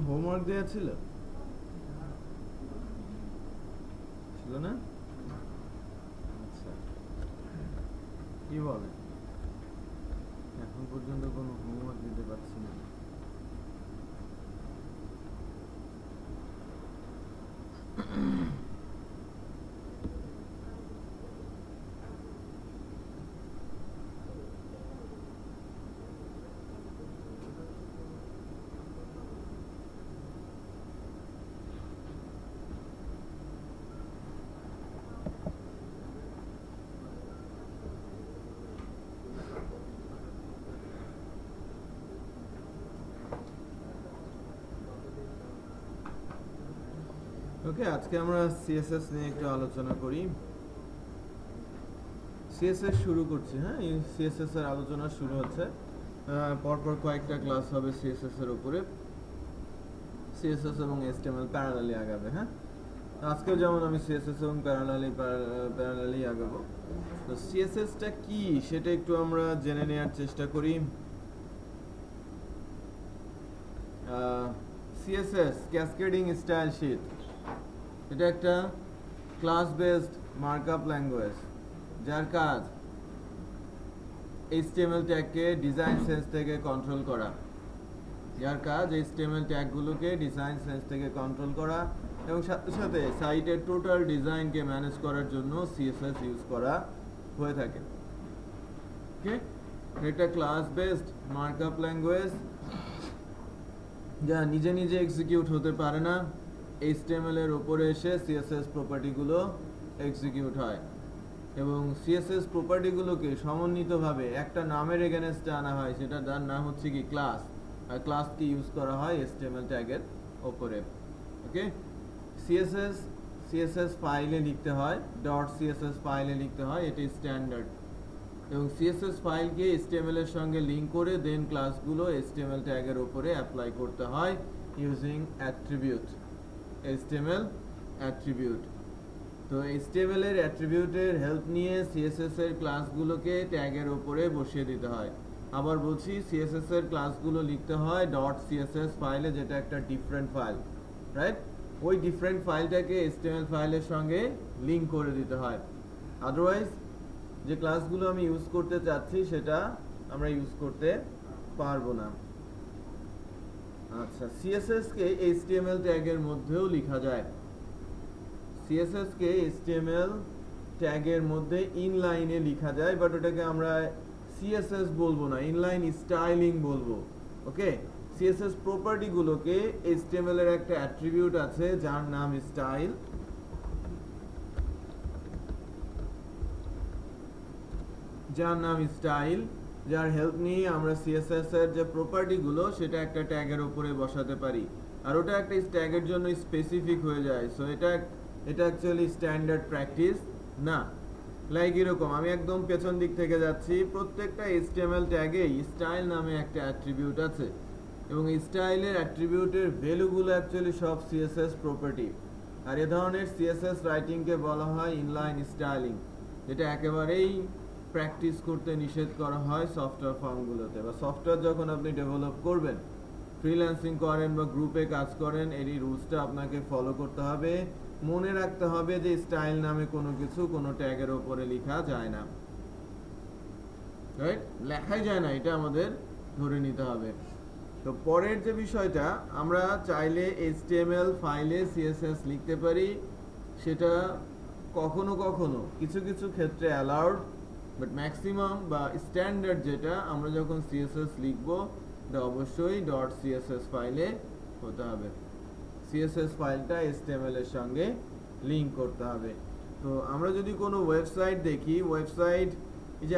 Homework দেয়া ছিল ছিল না? আচ্ছা, কি বলে এখন পর্যন্ত কোনো হোমওয়ার্ক দিতে পারছি না। ওকে, আজকে আমরা সিএসএস নিয়ে একটু আলোচনা করি। সিএসএস শুরু করছি। হ্যাঁ, এই সিএসএস এর আলোচনা শুরু হচ্ছে। পরপর কয়েকটা ক্লাস হবে সিএসএস এর উপরে। সিএসএস এবং এইচটিএমএল প্যারালালি আগাবে। হ্যাঁ, আজকেও যেমন আমি সিএসএস এবং প্যারালালি আগাবো। তো সিএসএসটা কি সেটা একটু আমরা জেনে নেওয়ার চেষ্টা করি। সিএসএস ক্যাসকেডিং স্টাইল শিট, এটা একটা ক্লাস বেসড মার্কআপ ল্যাঙ্গুয়েজ যার কাজ এইচটিএমএল ট্যাগকে ডিজাইন সেন্স থেকে কন্ট্রোল করা। এইচটিএমএল ট্যাগগুলোকে ডিজাইন সেন্স থেকে কন্ট্রোল করা এবং সাথে সাথে সাইটের টোটাল ডিজাইনকে ম্যানেজ করার জন্য সিএসএস ইউজ করা হয়ে থাকে। ওকে, এটা ক্লাস বেসড মার্কআপ ল্যাঙ্গুয়েজ যা নিজে নিজে এক্সিকিউট হতে পারে না। এইচটিএমএল এর উপরে এসে সিএসএস প্রপার্টিগুলো এক্সিকিউট হয় এবং সিএসএস প্রপার্টিগুলোকে সমন্বিতভাবে একটা নামের এগেনস্টে আনা হয়, সেটা যার নাম হচ্ছে কি ক্লাস। আর ক্লাসকে ইউজ করা হয় এইচটিএমএল ট্যাগের উপরে। ওকে, সিএসএস ফাইলে লিখতে হয়, .css ফাইলে লিখতে হয়, এটি স্ট্যান্ডার্ড। এবং সিএসএস ফাইলকে এইচটিএমএল এর সঙ্গে লিংক করে দেন ক্লাসগুলো এইচটিএমএল ট্যাগের উপরে অ্যাপ্লাই করতে হয় ইউজিং অ্যাট্রিবিউট, এইচটিএমএল অ্যাট্রিবিউট। তো এইচটিএমএল এর অ্যাট্রিবিউটের হেল্প নিয়ে সিএসএস এর ক্লাসগুলোকে ট্যাগের উপরে বসিয়ে দিতে হয়। আবার বলছি, সিএসএস এর ক্লাসগুলো লিখতে হয় .css ফাইলে, যেটা একটা ডিফারেন্ট ফাইল, রাইট? ওই ডিফারেন্ট ফাইলটাকে এইচটিএমএল ফাইলের সঙ্গে লিংক করে দিতে হয়। আদারওয়াইজ যে ক্লাসগুলো আমি ইউজ করতে চাচ্ছি সেটা আমরা ইউজ করতে পারবো না। আচ্ছা, সিএসএস কে এইচটিএমএল ট্যাগের মধ্যেও লেখা যায়। সিএসএস কে এইচটিএমএল ট্যাগের মধ্যে ইনলাইনে লেখা যায়, বাট ওটাকে আমরা সিএসএস বলবো না, ইনলাইন স্টাইলিং বলবো। ওকে, সিএসএস প্রপার্টিগুলোকে এইচটিএমএল এর একটা অ্যাট্রিবিউট আছে যার নাম স্টাইল, যার হেল্প নিয়ে আমরা সিএসএস এর যে প্রপার্টিগুলো সেটা একটা ট্যাগের উপরে বসাতে পারি, আর ওটা একটা ট্যাগের জন্য স্পেসিফিক হয়ে যায়। সো এটা অ্যাকচুয়ালি স্ট্যান্ডার্ড প্র্যাকটিস না। লাইক এরকম, আমি একদম পেছন দিক থেকে যাচ্ছি, প্রত্যেকটা এইচটিএমএল ট্যাগে স্টাইল নামে একটা অ্যাট্রিবিউট আছে এবং এই স্টাইলের অ্যাট্রিবিউটের ভ্যালুগুলো অ্যাকচুয়ালি সব সিএসএস প্রপার্টি। আর এ ধরনের সিএসএস রাইটিংকে বলা হয় ইনলাইন স্টাইলিং, যেটা একেবারেই প্র্যাকটিস করতে নিষেধ করা হয় সফটওয়্যার ফার্মগুলোতে। বা সফটওয়্যার যখন আপনি ডেভেলপ করবেন, ফ্রিল্যান্সিং করেন বা গ্রুপে কাজ করেন, এই রুলসটা আপনাকে ফলো করতে হবে। মনে রাখতে হবে যে স্টাইল নামে কোনো কিছু কোনো ট্যাগের ওপরে লেখা যায় না, রাইট? লেখাই যায় না, এটা আমাদের ধরে নিতে হবে। তো পরের যে বিষয়টা, আমরা চাইলে এইচটিএমএল ফাইলে সিএসএস লিখতে পারি, সেটা কখনো কখনো কিছু কিছু ক্ষেত্রে অ্যালাউড, বাট ম্যাক্সিমাম বা স্ট্যান্ডার্ড যেটা, আমরা যখন সিএসএস লিখবো এটা অবশ্যই .css ফাইলে হতে হবে। সিএসএস ফাইলটা এইচটিএমএল এর সঙ্গে লিংক করতে হবে। তো আমরা যদি কোনো ওয়েবসাইট দেখি, ওয়েবসাইট এই যে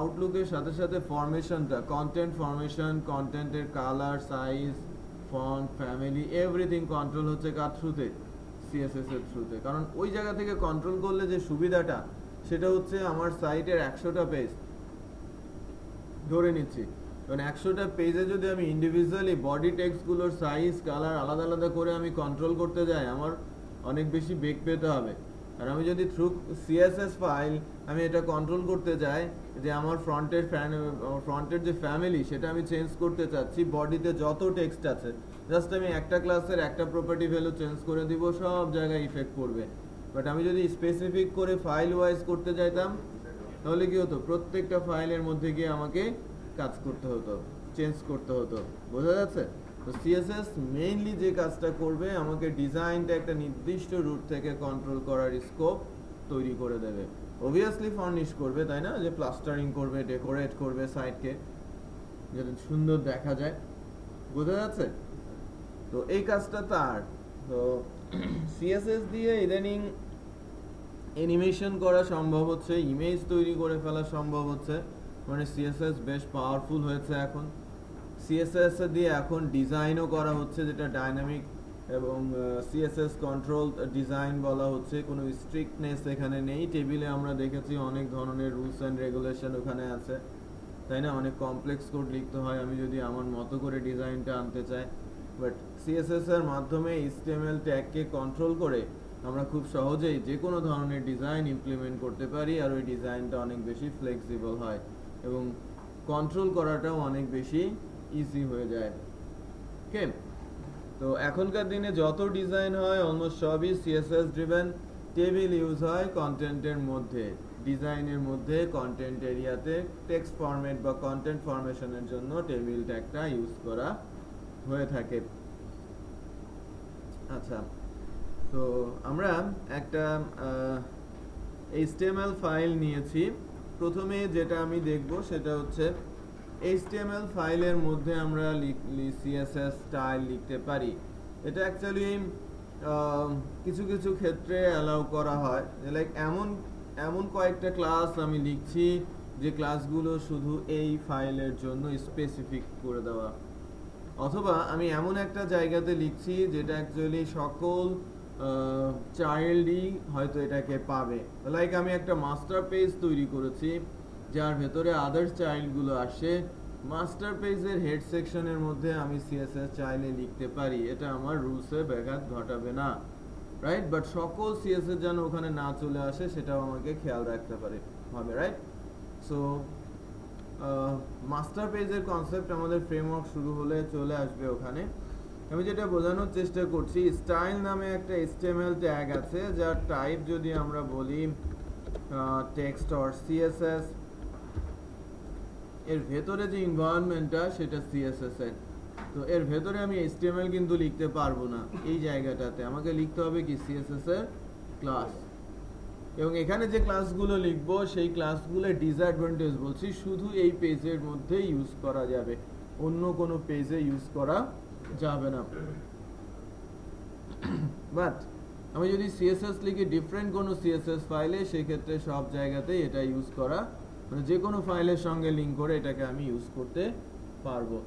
আউটলুকের সাথে সাথে ফরমেশনটা, কন্টেন্ট ফরমেশন, কন্টেন্টের colour, size, font, family, everything control হচ্ছে কার থ্রুতে? সিএসএস এর থ্রুতে। কারণ ওই জায়গা থেকে কন্ট্রোল করলে যে সুবিধাটা, সেটা হচ্ছে আমার সাইটের 100টা পেজ ধরে নিচ্ছি, কারণ 100টা পেজে যদি আমি ইন্ডিভিজুয়ালি বডি টেক্সটগুলোর সাইজ, কালার আলাদা আলাদা করে আমি কন্ট্রোল করতে যাই, আমার অনেক বেশি বেগ পেতে হবে। আর আমি যদি থ্রু সিএসএস ফাইল আমি এটা কন্ট্রোল করতে যাই যে আমার ফ্রন্টের যে ফ্যামিলি সেটা আমি চেঞ্জ করতে চাচ্ছি, বডিতে যত টেক্সট আছে জাস্ট আমি একটা ক্লাসের একটা প্রপার্টি ভ্যালু চেঞ্জ করে দিব, সব জায়গায় ইফেক্ট পড়বে। বাট আমি যদি স্পেসিফিক করে ফাইল ওয়াইজ করতে চাইতাম তাহলে কি হতো, প্রত্যেকটা ফাইলের মধ্যে গিয়ে আমাকে কাজ করতে হতো, চেঞ্জ করতে হতো। বোঝা যাচ্ছে? তো সিএসএস মেইনলি যে কাজটা করবে, আমাকে ডিজাইনটা একটা নির্দিষ্ট রুট থেকে কন্ট্রোল করার স্কোপ তৈরি করে দেবে। অবভিয়াসলি ফার্নিশ করবে, তাই না, যে প্লাস্টারিং করবে, ডেকোরেট করবে সাইটকে যাতে সুন্দর দেখা যায়। বোঝা যাচ্ছে? তো এই কাজটা তার। তো সিএসএস দিয়ে ইদানিং অ্যানিমেশন করা সম্ভব হচ্ছে, ইমেজ তৈরি করে ফেলা সম্ভব হচ্ছে, মানে সিএসএস বেশ পাওয়ারফুল হয়েছে এখন। সিএসএস দিয়ে এখন ডিজাইনও করা হচ্ছে, যেটা ডাইনামিক এবং সিএসএস কন্ট্রোল ডিজাইন বলা হচ্ছে। কোনো স্ট্রিক্টনেস এখানে নেই। টেবিলে আমরা দেখেছি অনেক ধরনের রুলস অ্যান্ড রেগুলেশন ওখানে আছে, তাই না, অনেক কমপ্লেক্স কোড লিখতে হয় আমি যদি আমার মতো করে ডিজাইনটা আনতে চাই। বাট সিএসএস এর মাধ্যমে এইচটিএমএল ট্যাগকে কন্ট্রোল করে আমরা খুব সহজেই যে কোনো ধরনের ডিজাইন ইমপ্লিমেন্ট করতে পারি, আর ওই ডিজাইনটা অনেক বেশি ফ্লেক্সিবল হয় এবং কন্ট্রোল করাটাও অনেক বেশি ইজি হয়ে যায়। ওকে, তো এখনকার দিনে যত ডিজাইন হয় অলমোস্ট সবই সিএসএস ড্রিভেন। টেবিল ইউজ হয় কন্টেন্টের মধ্যে, ডিজাইনের মধ্যে, কন্টেন্ট এরিয়াতে টেক্সট ফরম্যাট বা কন্টেন্ট ফরমেশনের জন্য টেবিল ট্যাগটা ইউজ করা হয়ে থাকে। আচ্ছা, তো আমরা একটা এইচটিএমএল ফাইল নিয়েছি। প্রথমে যেটা আমি দেখব সেটা হচ্ছে এইচটিএমএল ফাইলের মধ্যে আমরা সিএসএস স্টাইল লিখতে পারি। এটা অ্যাকচুয়ালি কিছু কিছু ক্ষেত্রে অ্যালাউ করা হয়, লাইক এমন কয়েকটা ক্লাস আমি লিখছি যে ক্লাসগুলো শুধু এই ফাইলের জন্য স্পেসিফিক করে দেওয়া, অথবা আমি এমন একটা জায়গাতে লিখছি যেটা অ্যাকচুয়ালি সকল চাইল্ডই হয়তো এটাকে পাবে। লাইক আমি একটা মাস্টার পেজ তৈরি করেছি যার ভেতরে আদার্স চাইল্ডগুলো আসে। মাস্টার পেজের হেড সেকশনের মধ্যে আমি সিএসএস চাইলে লিখতে পারি, এটা আমার রুলসে ব্যাঘাত ঘটাবে না, রাইট? বাট সকল সিএসএস যেন ওখানে না চলে আসে সেটাও আমাকে খেয়াল রাখতে হবে, রাইট? সো মাস্টার পেজের কনসেপ্ট আমাদের ফ্রেমওয়ার্ক শুরু হলে চলে আসবে ওখানে। আমি যেটা বোঝানোর চেষ্টা করছি, স্টাইল নামে একটা এইচটিএমএল ট্যাগ আছে যার টাইপ যদি আমরা বলি টেক্সট অর সিএসএস, এর ভেতরে যে এনভায়রনমেন্টটা সেটা সিএসএস এর। তো এর ভেতরে আমি এইচটিএমএল কিন্তু লিখতে পারবো না, এই জায়গাটাতে আমাকে লিখতে হবে কি সিএসএস এর ক্লাস। এবং এখানে যে ক্লাসগুলো লিখবো সেই ক্লাসগুলোর ডিসঅ্যাডভান্টেজ বলছি, শুধু এই পেজের মধ্যে ইউজ করা যাবে, অন্য কোনো পেজে ইউজ করা যাবে না। বাট আমি যদি সিএসএস লিখি ডিফারেন্ট কোনো সিএসএস ফাইলে, সেক্ষেত্রে সব জায়গাতেই এটা ইউজ করা, মানে যে কোনো ফাইলের সঙ্গে লিঙ্ক করে এটাকে আমি ইউজ করতে পারবো।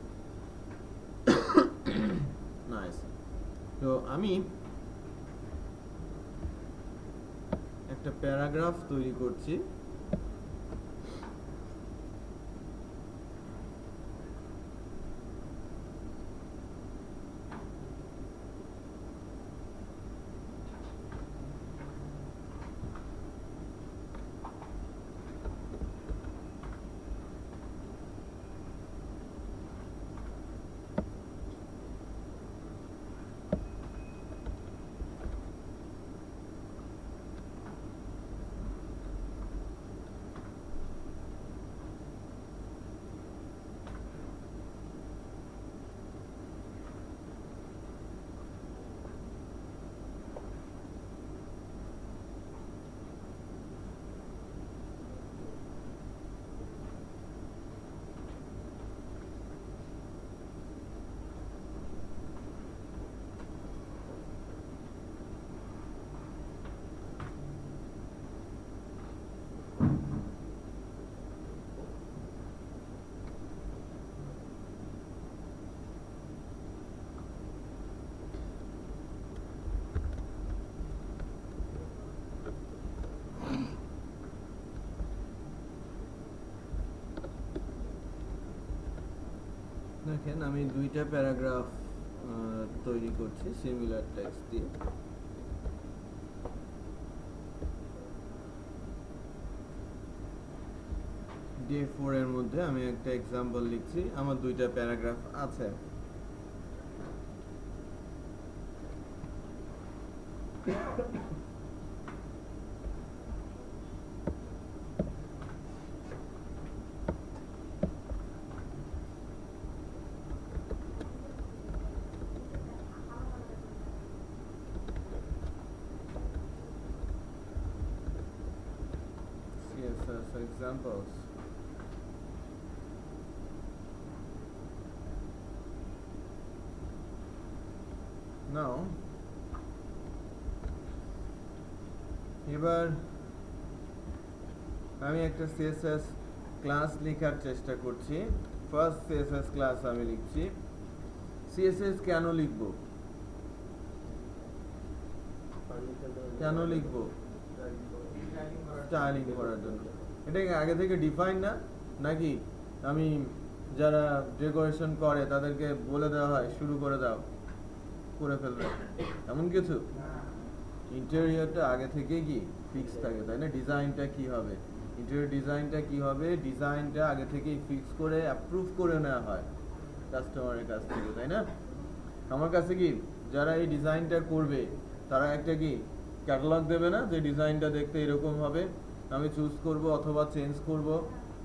নাইস। তো আমি একটা প্যারাগ্রাফ তৈরি করছি। দেখেন আমি দুইটা প্যারাগ্রাফ তৈরি করছি সিমিলার টেক্সট দিয়ে। ডে 4 এর মধ্যে আমি একটা এক্সাম্পল লিখছি, আমার দুইটা প্যারাগ্রাফ আছে। CSS examples. Now এবার আমি একটা CSS ক্লাস লেখার চেষ্টা করছি। ফার্স্ট CSS ক্লাস আমি লিখছি। CSS কেন লিখব? কেন লিখব? স্টাইলিং করার জন্য। এটা কি আগে থেকে ডিফাইন না, নাকি আমি যারা ডেকোরেশন করে তাদেরকে বলে দেওয়া হয় শুরু করে দাও, করে ফেলবে, এমন কিছু? ইন্টেরিয়রটা আগে থেকে কি ফিক্স থাকে, তাই না? ডিজাইনটা কি হবে, ইন্টেরিয়র ডিজাইনটা কি হবে, ডিজাইনটা আগে থেকেই ফিক্স করে অ্যাপ্রুভ করে নেওয়া হয় কাস্টমারের কাছ থেকে, তাই না? আমার কাছে কি যারা এই ডিজাইনটা করবে তারা একটা কি ক্যাটালগ দেবে না, যে ডিজাইনটা দেখতে এরকম হবে, আমি চুজ করব অথবা চেঞ্জ করব,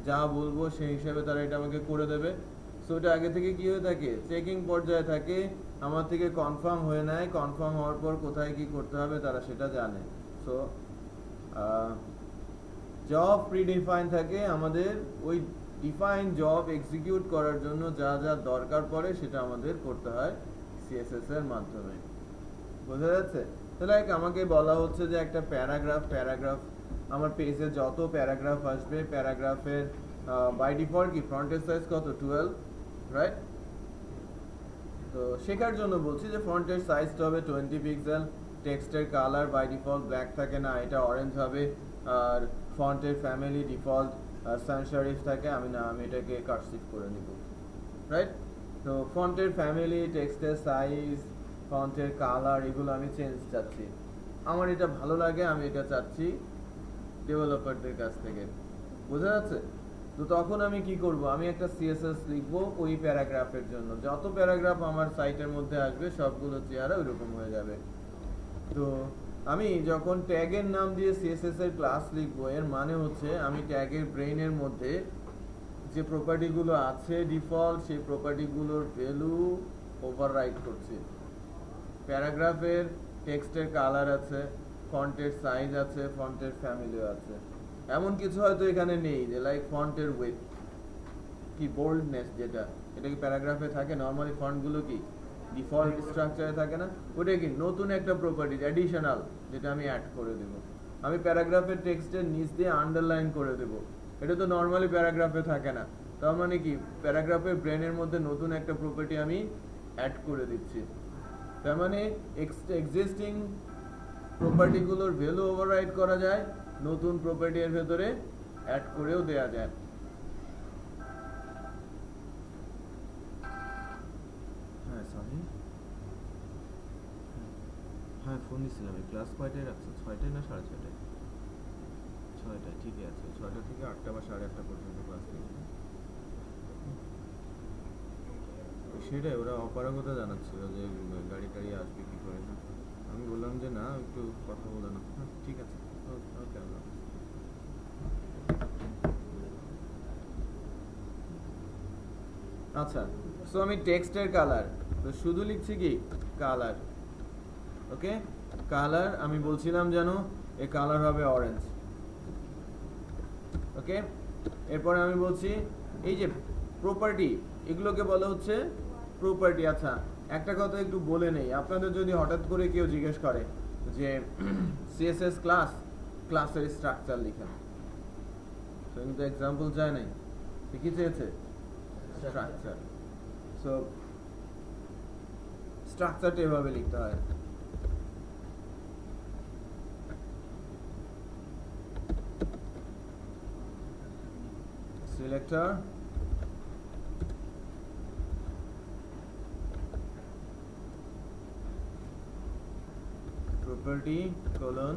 যা বলবো সেই হিসাবে তারা এটা আমাকে করে দেবে। সো এটা আগে থেকে কি হয়ে থাকে, চেকিং পর্যায়ে থাকে, আমার থেকে কনফার্ম হয়ে নেয়, কনফার্ম হওয়ার পর কোথায় কি করতে হবে তারা সেটা জানে। সো জব প্রিডিফাইন থাকে, আমাদের ওই ডিফাইন জব এক্সিকিউট করার জন্য যা যা দরকার পড়ে সেটা আমাদের করতে হয় সিএসএস এর মাধ্যমে। বোঝা যাচ্ছে? তাহলে আমাকে বলা হচ্ছে যে একটা প্যারাগ্রাফ আমার পেজে যত প্যারাগ্রাফ আসবে, প্যারাগ্রাফের বাই ডিফল্ট কি ফন্টের সাইজ কত, 12, রাইট? তো শেখার জন্য বলছি যে ফন্টের সাইজটা হবে 20 পিক্সেল, টেক্সটের কালার বাই ডিফল্ট ব্ল্যাক থাকে না, এটা অরেঞ্জ হবে, আর ফন্টের ফ্যামিলি ডিফল্ট সান সেরিফ থাকে, আমি এটাকে কার্সিভ করে নিব, রাইট? তো ফন্টের ফ্যামিলি, টেক্সটের সাইজ, ফন্টের কালার, এগুলো আমি চেঞ্জ চাচ্ছি, আমার এটা ভালো লাগে, আমি এটা চাচ্ছি ডেভেলপারদের কাছ থেকে। বোঝা যাচ্ছে? তো তখন আমি কি করব, আমি একটা সিএসএস লিখব ওই প্যারাগ্রাফের জন্য, যত প্যারাগ্রাফ আমার সাইটের মধ্যে আসবে সবগুলো চেহারা ওইরকম হয়ে যাবে। তো আমি যখন ট্যাগের নাম দিয়ে সিএসএস এর ক্লাস লিখবো, এর মানে হচ্ছে আমি ট্যাগের ব্রেইনের মধ্যে যে প্রপার্টিগুলো আছে ডিফল্ট, সেই প্রপার্টিগুলোর ভ্যালু ওভাররাইট করছি। প্যারাগ্রাফের টেক্সটের কালার আছে, ফন্টের সাইজ আছে, ফন্টের ফ্যামিলিও আছে, এমন কিছু হয়তো এখানে নেই, যে লাইক ফন্টের উইডথ কি বোল্ডনেস, যেটা এটা কি প্যারাগ্রাফে থাকে, নরমালি ফন্টগুলো কি ডিফল্ট স্ট্রাকচারে থাকে না, ওটা কি নতুন একটা প্রপার্টি অ্যাডিশনাল, যেটা আমি অ্যাড করে দেব। আমি প্যারাগ্রাফের টেক্সটের নিচ দিয়ে আন্ডারলাইন করে দেব, এটা তো নরমালি প্যারাগ্রাফে থাকে না, তার মানে কি প্যারাগ্রাফের ব্রেনের মধ্যে নতুন একটা প্রপার্টি আমি অ্যাড করে দিচ্ছি। তার মানে এক্সিস্টিং প্রপার্টিগুলোর ভ্যালু ওভাররাইড করা যায়, নতুন প্রপার্টি এর ভেতরে অ্যাড করেও দেয়া যায়। হ্যাঁ সরি, হ্যাঁ ফোন দিছিলাম, ক্লাস কয়টায় রাখছো, 6টায় না 6:30? 6টায়, ঠিকই আছে, 6টা থেকে 8টা বা 8:30 পর্যন্ত ক্লাস নিয়েছি। সেটাই ওরা অপারগতা জানাচ্ছিল যে গাড়ি টাড়ি আসবে কি করে না, আমি বললাম যে না একটু কথা বলে না, ঠিক আছে ওকে আল্লাহ। আচ্ছা, সো আমি টেক্সটের কালার তো শুধু লিখছি কি কালার, ওকে? কালার আমি বলছিলাম যেন এই কালার হবে অরেঞ্জ, ওকে? এরপরে আমি বলছি এই যে প্রপার্টি, এগুলোকে বলা হচ্ছে প্রপার্টি। আচ্ছা, একটা কথা একটু বলে নেই, আপনাদের যদি হঠাৎ করে কেউ জিজ্ঞেস করে যে সিএসএস ক্লাসের স্ট্রাকচার লিখেন, তো কিন্তু এক্সাম্পল চায় নাই, কি চেয়েছে? স্ট্রাকচার। সো স্ট্রাকচারটা এভাবে লিখতে হয়, সিলেক্টর property colon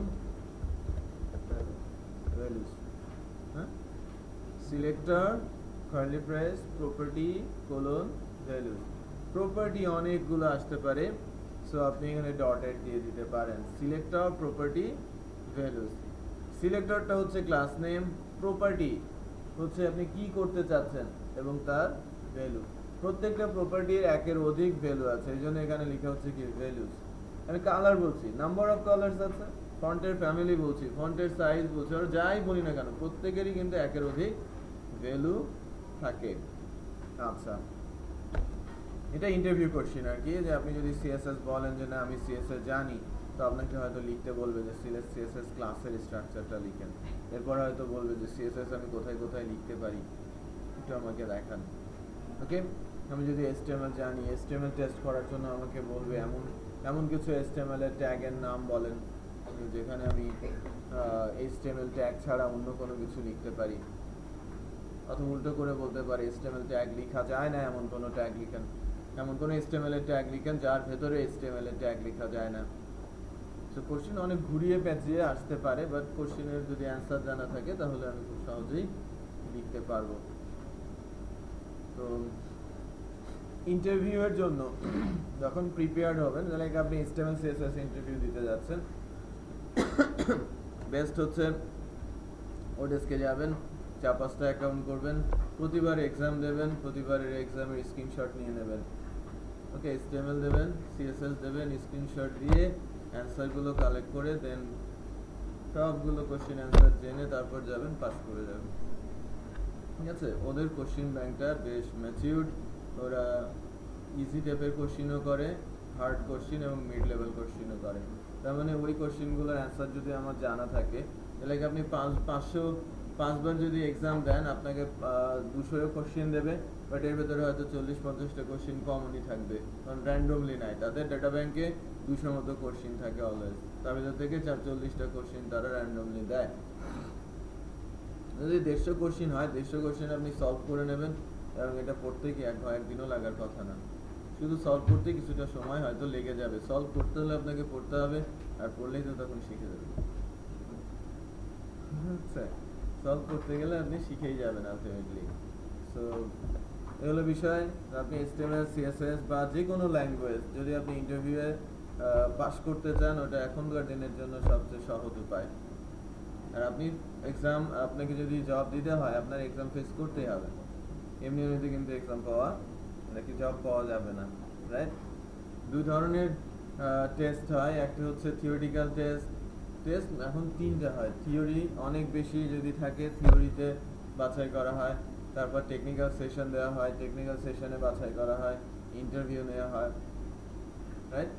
values, হ্যাঁ, selector curly brace property colon values। Property অনেকগুলো আসতে পারে, সো আপনি এখানে ডটেড দিয়ে দিতে পারেন, সিলেক্টর প্রপার্টি ভ্যালুস। সিলেক্টরটা হচ্ছে ক্লাস নেম, প্রপার্টি হচ্ছে আপনি কি করতে চাচ্ছেন এবং তার ভ্যালু। প্রত্যেকটা প্রপার্টির একের অধিক ভ্যালু আছে, এই জন্য এখানে লেখা হচ্ছে কি ভ্যালুস। আমি কালার বলছি, নাম্বার অফ কালার্স আছে, ফন্টের ফ্যামিলি বলছি, ফন্টের সাইজ বলছি, আর যাই বলি না কেন প্রত্যেকেরই কিন্তু একের অধিক ভ্যালু থাকে। আচ্ছা, এটা ইন্টারভিউ কোশ্চেন আর কি, যে আপনি যদি সিএসএস বলেন যে না আমি সিএসএস জানি, তো আপনাকে হয়তো লিখতে বলবে যে সিএসএস ক্লাসের স্ট্রাকচারটা লিখেন। এরপর হয়তো বলবে যে সিএসএস আমি কোথায় কোথায় লিখতে পারি একটু আমাকে দেখান। ওকে, আমি যদি HTML জানি, HTML টেস্ট করার জন্য আমাকে বলবে এমন কিছু HTML এর ট্যাগের নাম বলেন যেখানে আমি HTML ট্যাগ ছাড়া অন্য কোনো কিছু লিখতে পারি। অথবা উল্টো করে বলতে পারে HTML ট্যাগ লেখা যায় না এমন কোনো ট্যাগ লিখেন, এমন কোনো HTML এর ট্যাগ লিখেন যার ভেতরে HTML এর ট্যাগ লেখা যায় না। সো কোশ্চেন অনেক ঘুরিয়ে পেঁচিয়ে আসতে পারে, বাট কোশ্চেনের যদি অ্যান্সার জানা থাকে তাহলে আমি খুব সহজেই লিখতে পারবো। তো ইন্টারভিউ এর জন্য যখন প্রিপেয়ার্ড হবেন, লাইক আপনি HTML CSS ইন্টারভিউ দিতে যাচ্ছেন, বেস্ট হচ্ছে ওডেস্কে যাবেন, 4-5টা অ্যাকাউন্ট করবেন, প্রতিবার এক্সাম দেবেন, প্রতিবারের এক্সামের স্ক্রিনশট নিয়ে নেবেন। ওকে, HTML দেবেন, CSS দেবেন, স্ক্রিনশট দিয়ে অ্যান্সারগুলো কালেক্ট করে দেন সবগুলো কোশ্চেন অ্যান্সার জেনে তারপর যাবেন, পাস করে যাবেন। ঠিক আছে, ওদের কোশ্চেন ব্যাংকটা বেশ ম্যাচিউরড, ওরা ইজি টাইপের কোশ্চেনও করে, হার্ড কোশ্চেন এবং মিড লেভেল কোশ্চেনও করে। তার মানে ওই কোশ্চেনগুলোর অ্যান্সার যদি আমার জানা থাকে, তাহলে আপনি 5বার যদি এক্সাম দেন আপনাকে 200 কোশ্চেন দেবে, বাট এর ভেতরে হয়তো 40-50টা কোশ্চেন কমনই থাকবে, কারণ র্যান্ডমলি নাই, তাদের ডাটা ব্যাংকে 200 মতো কোশ্চেন থাকে অলওয়েজ, তার ভেতর থেকে 40টা কোশ্চেন তারা র্যান্ডমলি দেয়। যদি 150 কোশ্চেন হয়, 150 কোশ্চেন আপনি সলভ করে নেবেন, এবং এটা পড়তে কি একদিনও লাগার কথা না, শুধু সলভ করতে কিছুটা সময় হয়তো লেগে যাবে। সলভ করতে হলে আপনাকে পড়তে হবে, আর পড়লেই তো তখন শিখে যাবেন। আচ্ছা, সলভ করতে গেলে আপনি শিখেই যাবেন আলটিমেটলি। সো এগুলো বিষয়। আপনি HTML CSS বা যে কোনো ল্যাঙ্গুয়েজ যদি আপনি ইন্টারভিউয়ে পাস করতে চান, ওটা এখনকার দিনের জন্য সবচেয়ে সহজ উপায়। আর আপনি এক্সাম, আপনাকে যদি জব দিতে হয় আপনার এক্সাম ফেস করতেই হবে, এমনিতে কিন্তু এক্সাম পাওয়া নাকি জব পাওয়া যাবে না, রাইট? 2 ধরনের টেস্ট হয়, একটা হচ্ছে থিওরিটিক্যাল টেস্ট, এখন 3টা হয়। থিওরি অনেক বেশি যদি থাকে, থিওরিতে বাছাই করা হয়, তারপর টেকনিক্যাল সেশন দেওয়া হয়, টেকনিক্যাল সেশনে বাছাই করা হয়, ইন্টারভিউ নেওয়া হয়, রাইট?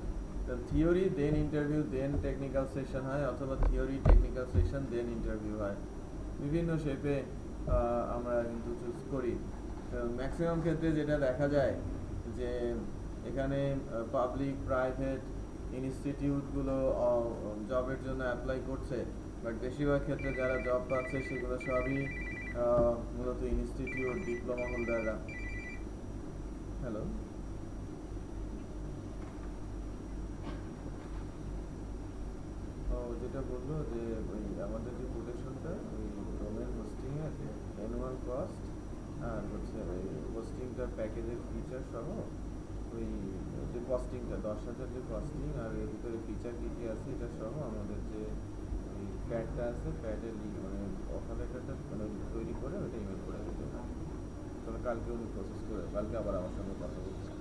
তো থিওরি দেন ইন্টারভিউ দেন টেকনিক্যাল সেশন হয়, অথবা থিওরি টেকনিক্যাল সেশন দেন ইন্টারভিউ হয়। বিভিন্ন শেপে আমরা কিন্তু চুজ করি। ম্যাক্সিমাম ক্ষেত্রে যেটা দেখা যায় যে এখানে পাবলিক প্রাইভেট ইনস্টিটিউটগুলো জবের জন্য অ্যাপ্লাই করছে, বাট বেশিরভাগ ক্ষেত্রে যারা জব পাচ্ছে সেগুলো সবই মূলত ইনস্টিটিউট, ডিপ্লোমা হোল্ডাররা। হ্যালো, যেটা বললো যে ওই আমাদের যে কোটেশনটা, ওই ডোমেন হোস্টিং এর অ্যানুয়াল কস্ট আর হচ্ছে ওই হোস্টিংটার প্যাকেজের ফিচার সহ ওই যে কস্টিংটা 10,000 যে কস্টিং, আর এর ভিতরে ফিচার কী কী আছে এটা সহ আমাদের যে ওই প্যাডটা আছে, প্যাডের মানে অফার লেটারটা মানে তৈরি করে ওটা ইমেল করে দিতে হবে। তাহলে কালকে উনি প্রসেস করে কালকে আবার আমার সঙ্গে কথা বলছে।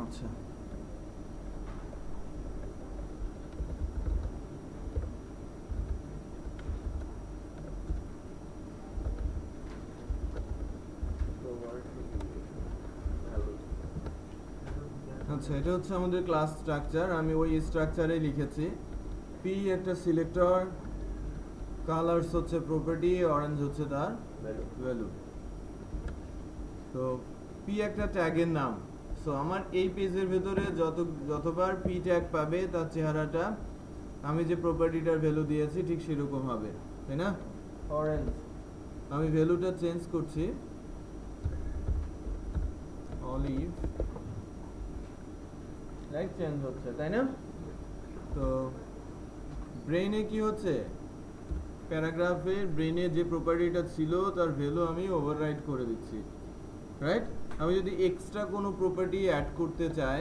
আচ্ছা আচ্ছা এটা হচ্ছে আমাদের ক্লাস স্ট্রাকচার আমি ওই স্ট্রাকচারে লিখেছি পি একটা সিলেক্টর কালারস হচ্ছে প্রপার্টি অরেঞ্জ হচ্ছে তার ভ্যালু তো পি একটা ট্যাগের নাম সো আমার এই পেজের ভেতরে যতবার পি ট্যাগ পাবে তার চেহারাটা আমি যে প্রপার্টিটার ভ্যালু দিয়েছি ঠিক সেরকম হবে তাই না অরেঞ্জ আমি ভ্যালুটা চেঞ্জ করছি অলিভ রাইট চেঞ্জ হচ্ছে তাই না তো ব্রেইনে কি হচ্ছে প্যারাগ্রাফের ব্রেইনে যে প্রপার্টিটা ছিল তার ভ্যালু আমি ওভাররাইট করে দিচ্ছি রাইট আমি যদি এক্সট্রা কোনো প্রপার্টি অ্যাড করতে চাই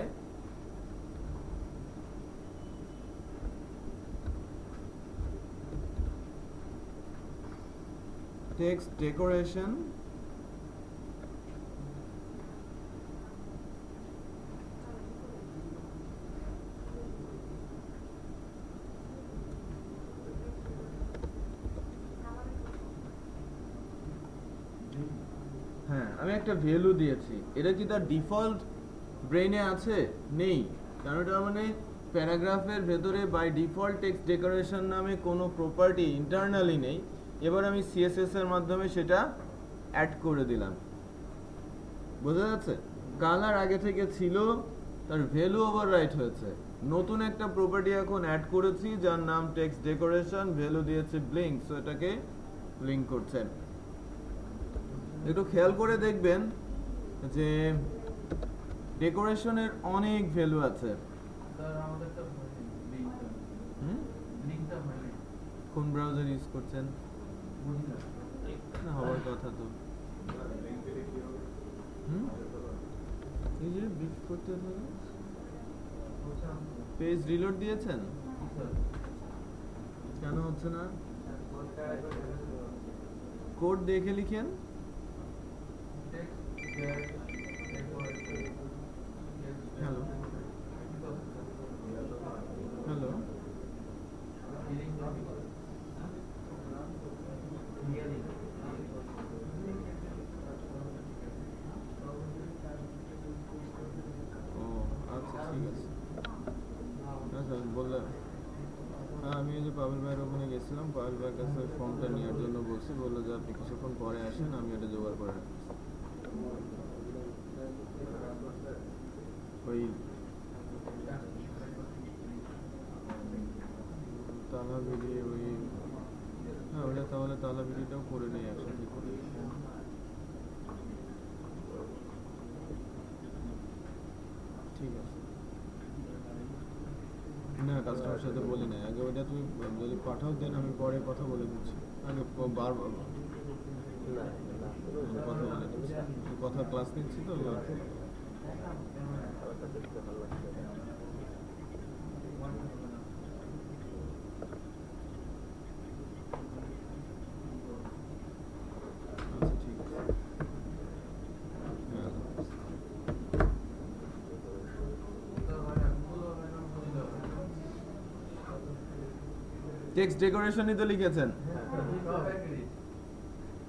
টেক্সট ডেকোরেশন হ্যাঁ আমি একটা ভ্যালু দিয়েছি এটা কি তার ডিফল্ট ব্রেইনে আছে নেই কারণ এটা মানে প্যারাগ্রাফের ভেতরে বাই ডিফল্ট টেক্সট ডেকোরেশন নামে কোনো প্রপার্টি ইন্টারনালি নেই এবার আমি সিএসএস এর মাধ্যমে সেটা অ্যাড করে দিলাম বোঝা যাচ্ছে কালার আগে থেকে ছিল তার ভ্যালু ওভাররাইট হয়েছে নতুন একটা প্রপার্টি এখন অ্যাড করেছি যার নাম টেক্সট ডেকোরেশন ভ্যালু দিয়েছে ব্লিঙ্ক সো এটাকে ব্লিঙ্ক করছেন একটু খেয়াল করে দেখবেন যে ডেকোরেশনের অনেক ভ্যালু আছে কোন ব্রাউজার ইউজ করছেন না হওয়ার কথা তো এই যে বিট করতে হবে পেজ রিলোড দিয়েছেন কেন হচ্ছে না কোড দেখে লিখেন হ্যালো হ্যালো বললাম আমি যে পাবেল ভাইয়ের ওখানে গেছিলাম পাবেল ভাইয়ের কাছে ওই ফর্মটা নেওয়ার জন্য বলছি বললো যে আপনি কিছুক্ষণ পরে আসেন আমি এটা জোগাড় করে রাখছি ওই তালা বেরিয়ে ওই হ্যাঁ ওটা তাহলে তালা বেরিয়েটাও করে নেই একসাথে করে ঠিক আছে না কাস্টমারের সাথে বলি না আগে ওইটা তুমি যদি পাঠাও দেন আমি পরে কথা বলে দিচ্ছি আগে বারবার কথা বলে দিচ্ছি কথা ক্লাস নিচ্ছি তো টেক্সট ডেকোরেশনই তো লিখেছেন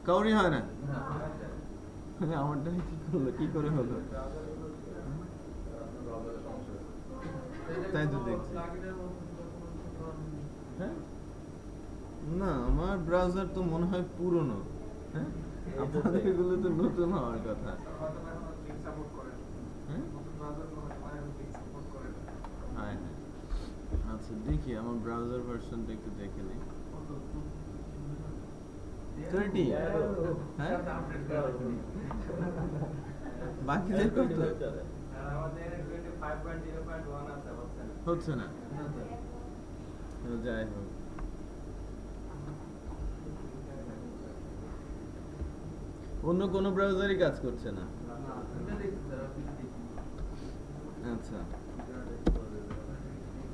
কাউরি হয় না আমারটা কি করলো, কি করে হলো? তাই তো দেখছি। হ্যাঁ না, আমার ব্রাউজার তো মনে হয় পুরনো। হ্যাঁ, আপনাদের এগুলো তো নতুন হওয়ার কথা। হ্যাঁ হ্যাঁ, আচ্ছা দেখি আমার ব্রাউজার ভার্সনটা একটু দেখে নিই। 30, হ্যাঁ বাকিদের কত হচ্ছে না? যাই হোক, অন্য কোনো ব্রাউজারই কাজ করছে না? আচ্ছা,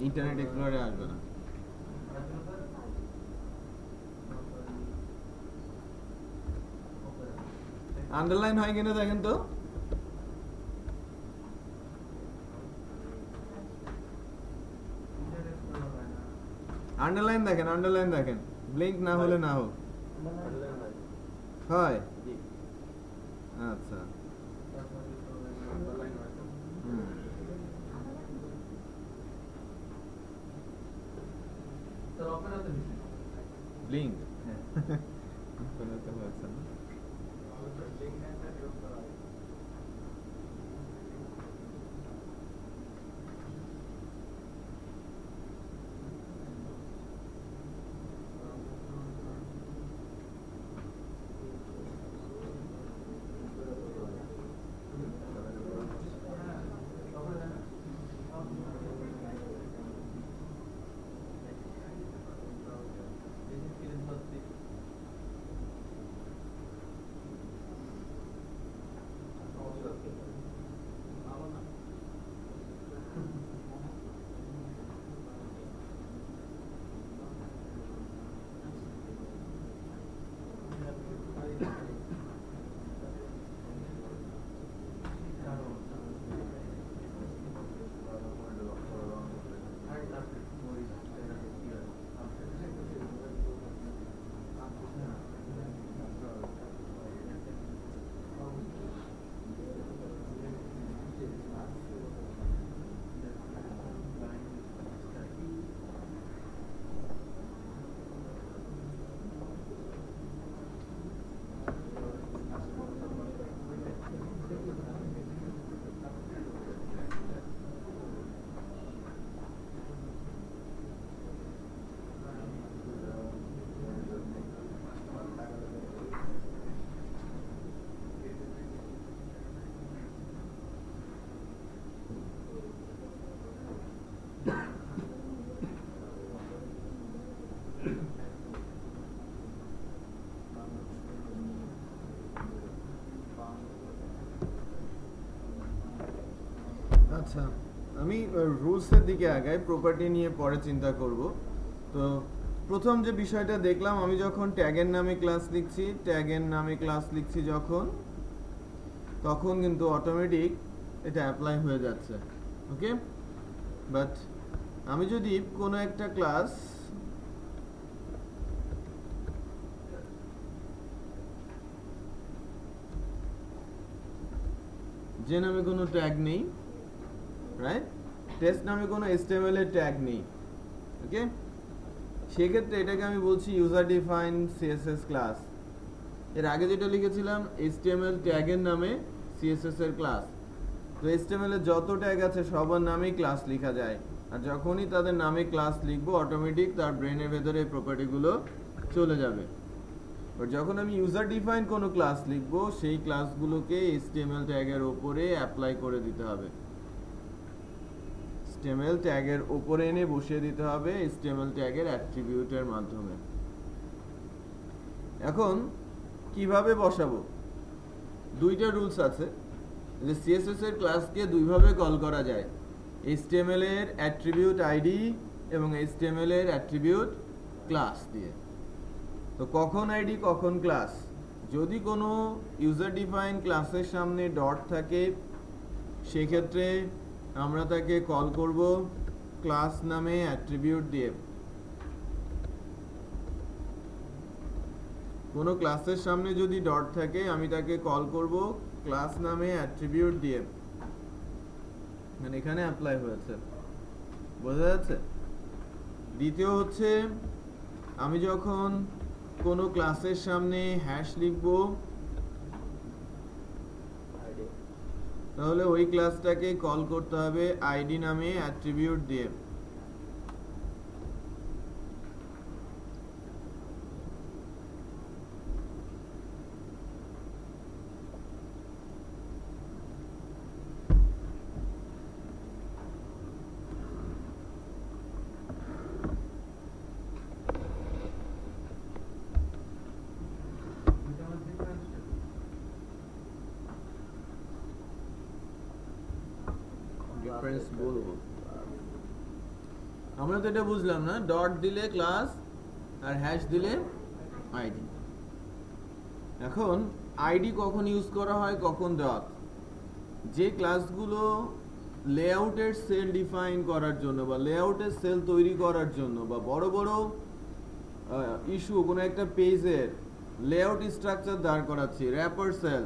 ইন্টারনেট এক্সপ্লোরারে আসবে না? আন্ডারলাইন হয় কিনা দেখেন তো। আন্ডারলাইন দেখেন, আন্ডারলাইন দেখেন, ব্লিঙ্ক না হলে না হোক। হয়, আচ্ছা ব্লিঙ্ক হয়েছে না। আচ্ছা, আমি রুলসের দিকে আগাই, প্রপার্টি নিয়ে পরে চিন্তা করব। তো প্রথম যে বিষয়টা দেখলাম, আমি যখন ট্যাগের নামে ক্লাস লিখছি, ট্যাগের নামে ক্লাস লিখছি যখন, তখন কিন্তু অটোমেটিক এটা অ্যাপ্লাই হয়ে যাচ্ছে। ওকে, বাট আমি যদি কোনো একটা ক্লাস যে নামে কোনো ট্যাগ নেই, রাইট, টেস্ট নামে কোনো HTML এর ট্যাগ নেই, ওকে, সেক্ষেত্রে এটাকে আমি বলছি ইউজার ডিফাইন CSS ক্লাস। এর আগে যেটা লিখেছিলাম HTML ট্যাগের নামে CSS এর ক্লাস। তো HTML এর যত ট্যাগ আছে সবার নামেই ক্লাস লেখা যায়, আর যখনই তাদের নামে ক্লাস লিখবো অটোমেটিক তার ব্রেনের ভেতরে এই প্রপার্টিগুলো চলে যাবে। আর যখন আমি ইউজার ডিফাইন কোনো ক্লাস লিখবো, সেই ক্লাসগুলোকে HTML ট্যাগের ওপরে অ্যাপ্লাই করে দিতে হবে, HTML ট্যাগের ওপরে এনে বসিয়ে দিতে হবে HTML ট্যাগের অ্যাট্রিবিউটের মাধ্যমে। এখন কিভাবে বসাবো? দুইটা রুলস আছে যে CSS এর ক্লাসকে দুইভাবে কল করা যায়, HTML এর অ্যাট্রিবিউট আইডি এবং HTML এর অ্যাট্রিবিউট ক্লাস দিয়ে। তো কখন আইডি কখন ক্লাস? যদি কোনো ইউজার ডিফাইন ক্লাসের সামনে ডট থাকে, সেক্ষেত্রে আমরা তাকে কল করব ক্লাস নামে অ্যাট্রিবিউট দিয়ে। কোনো ক্লাসের সামনে যদি ডট থাকে আমি তাকে কল করব ক্লাস নামে অ্যাট্রিবিউট দিয়ে, মানে এখানে অ্যাপ্লাই হয়েছে, বোঝা যাচ্ছে। দ্বিতীয় হচ্ছে আমি যখন কোনো ক্লাসের সামনে হ্যাশ লিখব তাহলে ওই ক্লাসটাকে কল করতে হবে আইডি নামে অ্যাট্রিবিউট দিয়ে। আমরা তো এটা বুঝলাম না, ডট দিলে ক্লাস আর হ্যাশ দিলে আইডি। এখন আইডি কখন ইউজ করা হয়, কখন ডট? যে ক্লাসগুলো লেআউটের সেল ডিফাইন করার জন্য বা লেআউটের সেল তৈরি করার জন্য বা বড় বড় ইস্যু কোনো একটা পেজের লেআউট স্ট্রাকচার দাঁড় করাচ্ছি, wrapper cell,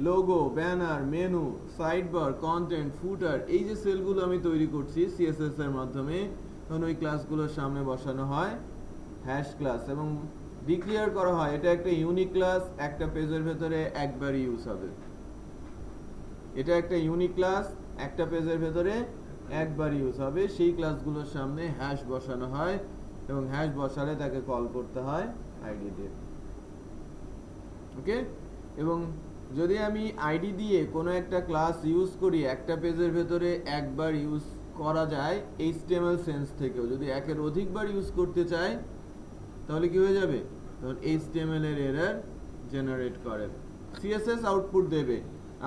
logo, banner, menu, sidebar, content, footer, এই যে সেলগুলো আমি তৈরি করছি সিএসএস এর মাধ্যমে, তখন ওই ক্লাসগুলোর সামনে বসানো হয় হ্যাশ ক্লাস এবং ডিক্লেয়ার করা হয় এটা একটা ইউনিক ক্লাস, একটা পেজের ভেতরে একবার ইউজ হবে। এটা একটা ইউনিক ক্লাস, একটা পেজের ভেতরে একবার ইউজ হবে, সেই ক্লাসগুলোর সামনে হ্যাশ বসানো হয় এবং হ্যাশ বসালে তাকে কল করতে হয় আইডি দিয়ে। ওকে, এবং যদি আমি আইডি দিয়ে কোনো একটা ক্লাস ইউজ করি, একটা পেজের ভেতরে একবার ইউজ করা যায় HTML সেন্স থেকেও, যদি একের অধিকবার ইউজ করতে চাই তাহলে কি হয়ে যাবে, তখন HTML এর এরর জেনারেট করে, CSS আউটপুট দেবে।